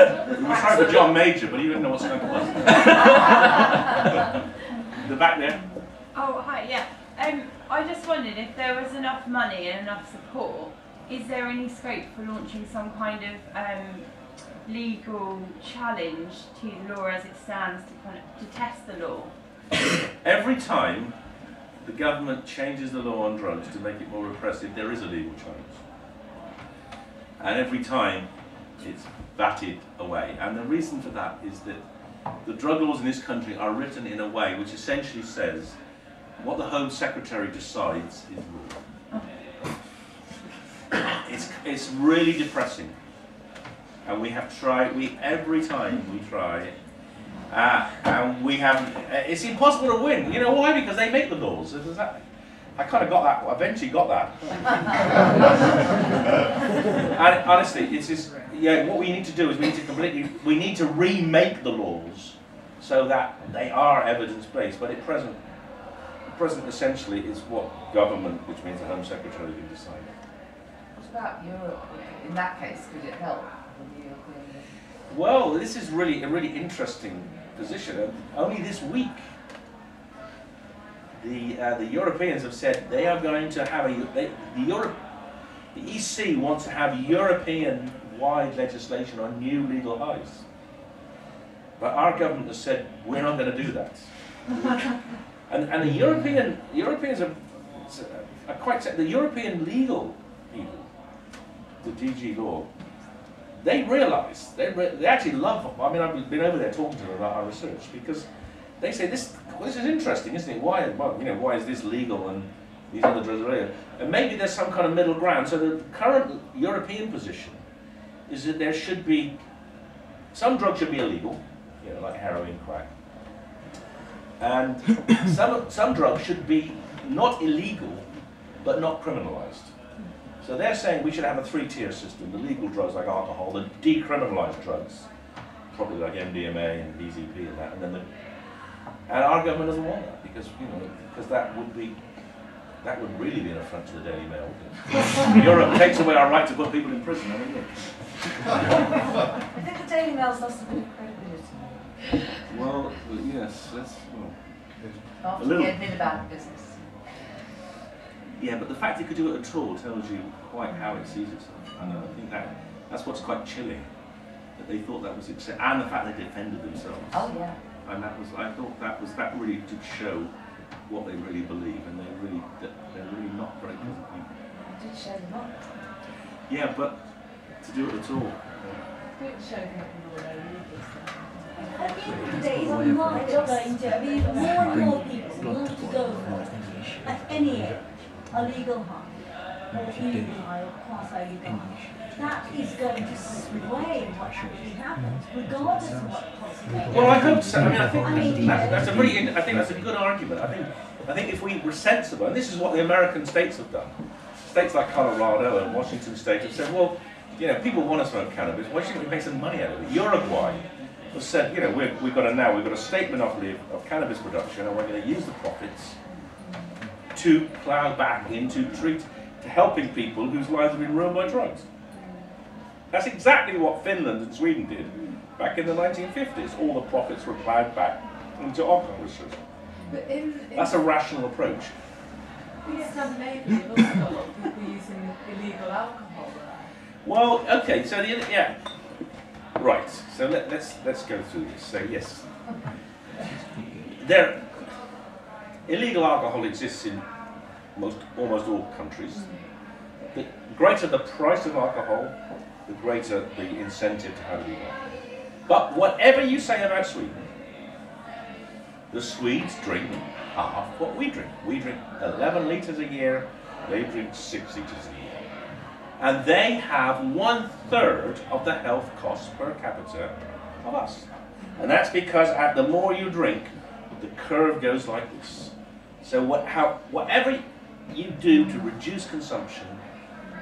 were trying for John Major, but he didn't know what skunk was. The back there. Oh, hi, yeah. I just wondered if there was enough money and enough support, is there any scope for launching some kind of legal challenge to the law as it stands to test the law? Every time the government changes the law on drugs to make it more repressive, there is a legal challenge. And every time it's batted away. And the reason for that is that the drug laws in this country are written in a way which essentially says what the Home Secretary decides is law. It's really depressing. And we have tried, every time we try, and we haven't, it's impossible to win. You know why? Because they make the laws. I kind of got that, I eventually got that. And honestly, it's just, what we need to do is we need to remake the laws so that they are evidence-based, but at present essentially is what government, which means the Home Secretary, can decide. What about Europe? In that case, could it help? Well, this is really a really interesting position. Only this week, the Europeans have said they are going to have the EC wants to have European-wide legislation on new legal highs. But our government has said we're not going to do that. And the Europeans are quite, the European legal people, the DG law, they realise, they actually love, I mean, I've been over there talking to them about our research, because they say this is interesting, isn't it? Why is this legal and these other drugs are illegal? And maybe there's some kind of middle ground. So the current European position is that there should be, some drugs should be illegal, like heroin, crack. And some drugs should be not illegal, but not criminalised. So they're saying we should have a three-tier system: the legal drugs like alcohol, the decriminalised drugs, probably like MDMA and PCP and that, and and our government doesn't want that because that would really be an affront to the Daily Mail. Europe takes away our right to put people in prison. I mean, I think the Daily Mail's lost a bit of credibility. Well, yes, After the Edmond J business. Yeah, but the fact it could do it at all tells you quite how it sees itself. And I think that's what's quite chilling. that they thought that was acceptable, and the fact they defended themselves. Oh yeah. And that was, I thought that really did show what they really believe, and they're really not very pleasant people. It did show them up. Yeah, but to do it at all. It showed people all over. At the end of the day, it's not going to, I mean, more and more people want to go for, at any age, a legal high, or legal high, or quasi-legal high. That is going to sway what actually happens, regardless of what policy. Well, I hope so. I mean, I think that's a good argument. I think if we were sensible, and this is what the American states have done. States like Colorado and Washington State have said, well, you know, people want to smoke cannabis. Why shouldn't we make some money out of it? Uruguay has said, you know, we've got a state monopoly of cannabis production, and we're going to use the profits to plough back into helping people whose lives have been ruined by drugs. That's exactly what Finland and Sweden did back in the 1950s. All the profits were ploughed back into alcohol research. That's a rational approach. In Scandinavia, you've also got a lot of people using illegal alcohol there. Well, okay, so right. So let's go through this. So yes, illegal alcohol exists in almost all countries. The greater the price of alcohol, the greater the incentive to have illegal alcohol. But whatever you say about Sweden, the Swedes drink half what we drink. We drink 11 litres a year, they drink 6 litres a year. And they have 1/3 of the health costs per capita of us. And that's because the more you drink, the curve goes like this. So whatever you do to reduce consumption,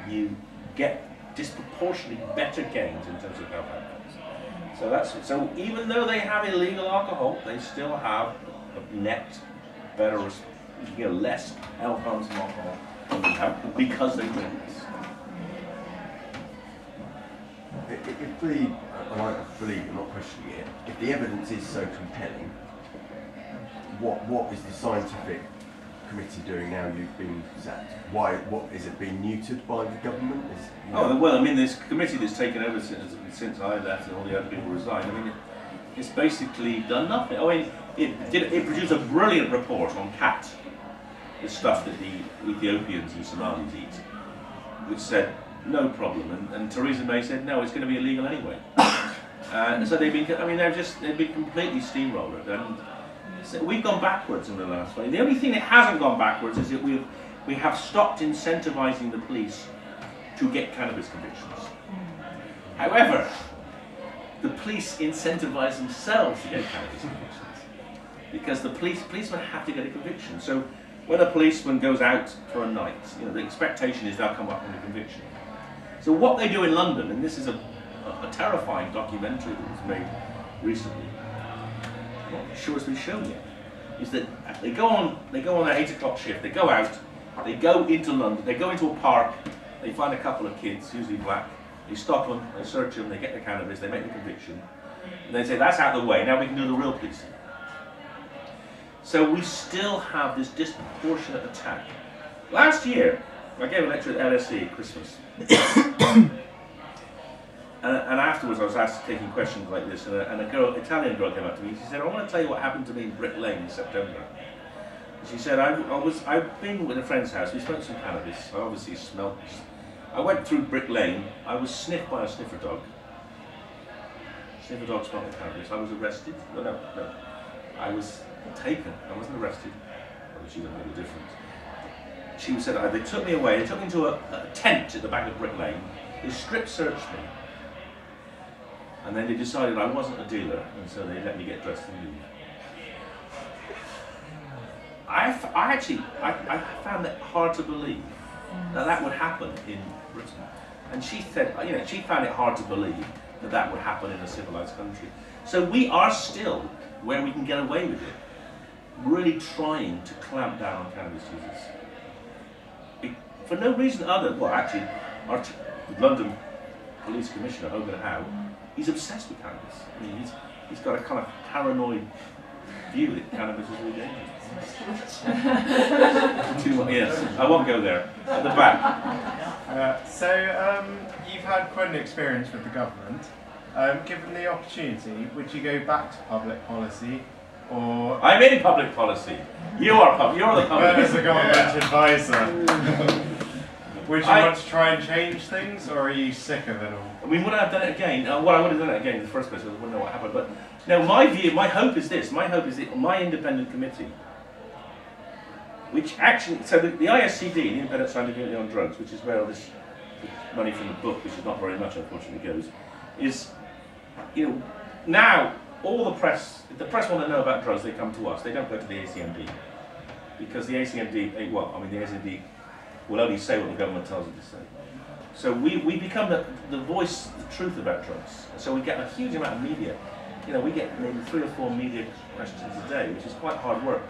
you get disproportionately better gains in terms of health outcomes. So even though they have illegal alcohol, they still have a net better, less health harms from alcohol than we have because they drink this. If and I believe, I'm not questioning it, if the evidence is so compelling, what is the scientific committee doing now you've been sacked? What is it being neutered by the government? Well, I mean, this committee that's taken over since I left and all the other people resigned, I mean, it's basically done nothing. I mean, it produced a brilliant report on cat, the stuff that the Ethiopians and Somalis eat, which said no problem, and Theresa May said no, it's going to be illegal anyway. So they've been completely steamrolled, and so we've gone backwards in the last way. The only thing that hasn't gone backwards is that we have stopped incentivizing the police to get cannabis convictions. However, the police incentivize themselves to get cannabis convictions because the policemen have to get a conviction. So when a policeman goes out for a night, the expectation is they'll come up with a conviction. So what they do in London, and this is a terrifying documentary that was made recently, I'm not sure it's been shown yet, is that they go on their 8 o'clock shift, they go out, they go into London, they go into a park, they find a couple of kids, usually black, they stop them, they search them, they get the cannabis, they make the conviction, and they say that's out of the way, now we can do the real policing. So we still have this disproportionate attack. Last year, I gave a lecture at LSE at Christmas. And afterwards I was asked taking questions like this, and an Italian girl came up to me. She said, I want to tell you what happened to me in Brick Lane in September. She said, I've been with a friend's house, we smoked some cannabis, I obviously smelled this. I went through Brick Lane, I was sniffed by a sniffer dog. Sniffer dog smelled the cannabis, I was arrested. Well, no. I was taken, I wasn't arrested. Well, she doesn't know the difference. She said, they took me away, they took me into a tent at the back of Brick Lane, they strip searched me. And then they decided I wasn't a dealer, and so they let me get dressed and leave. I found it hard to believe that would happen in Britain. And she said, she found it hard to believe that would happen in a civilized country. So we are still where we can get away with it, really trying to clamp down on cannabis users. For no reason other, well actually, our London Police Commissioner, Hogan Howe, he's obsessed with cannabis. I mean, he's got a kind of paranoid view that cannabis is really dangerous. Yes, I won't go there. At the back. So you've had quite an experience with the government. Given the opportunity, would you go back to public policy, or I'm in public policy. You're the public. Well, as a government advisor, would you want to try and change things, or are you sick of it all? We would have done it again. Well, I would have done it again in the first place. I wouldn't know what happened. But no, my view, my hope is this. My hope is that my independent committee, which actually, so the ISCD, the Independent Scientific Committee on Drugs, which is where all this money from the book, which is not very much, unfortunately, goes, is, you know, now all the press, if the press want to know about drugs, they come to us. They don't go to the ACMD, because the ACMD, well, I mean, the ACMD will only say what the government tells it to say. So we become the voice, the truth about drugs. So we get a huge amount of media. You know, we get maybe 3 or 4 media questions a day, which is quite hard work.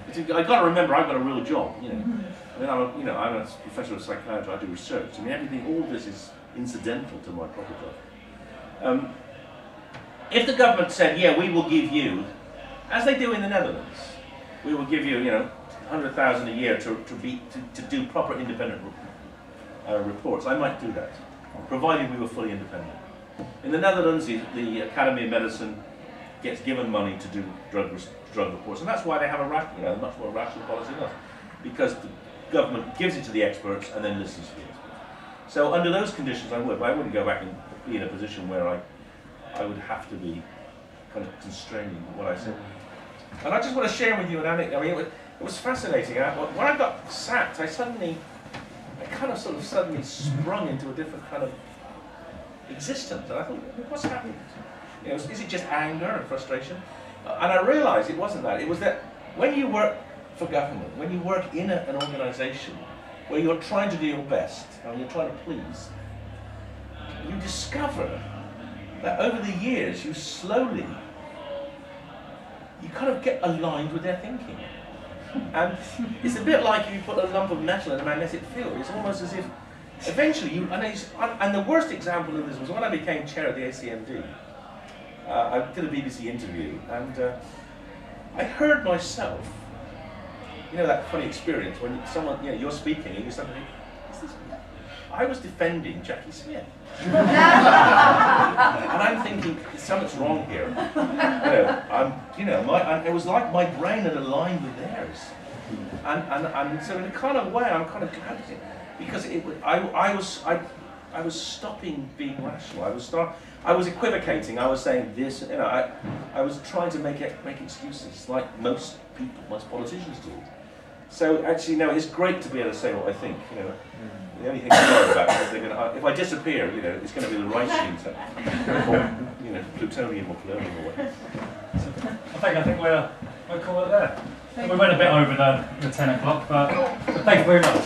I've got to remember, I've got a real job. You know, I mean, I'm a professor of psychiatry. I do research. I mean, everything, all of this is incidental to my proper job. If the government said, yeah, we will give you, as they do in the Netherlands, we will give you, you know, 100,000 a year to do proper independent reports, I might do that, provided we were fully independent. In the Netherlands, the Academy of Medicine gets given money to do drug reports, and that's why they have a much more rational policy than us, because the government gives it to the experts and then listens to the experts. So under those conditions, I wouldn't go back and be in a position where I would have to be kind of constraining what I said. And I just want to share with you an anecdote. I mean, it was fascinating. When I got sacked, I kind of suddenly sprung into a different kind of existence. And I thought, what's happening? You know, is it just anger and frustration? And I realized it wasn't that. It was that when you work for government, when you work in an organization where you're trying to do your best and you're trying to please, you discover that over the years you kind of get aligned with their thinking. And it's a bit like if you put a lump of metal in a magnetic field. It's almost as if eventually and the worst example of this was when I became chair of the ACMD. I did a BBC interview, and I heard myself, you know, that funny experience when someone, you know, you're speaking and you suddenly, I was defending Jackie Smith. And I'm thinking, something's wrong here. It was like my brain had aligned with theirs. And so in a kind of way, I'm kind of glad of it, because I was stopping being rational. I was equivocating. I was saying this. You know, I was trying to make excuses, like most people, most politicians do. So actually, no, it's great to be able to say what I think. You know, the only thing I worry about is if I disappear, you know, it's going to be the Reichstag, or you know, plutonium or polonium or whatever. I think we'll call it there. We went a bit over the 10 o'clock, but thank you very much.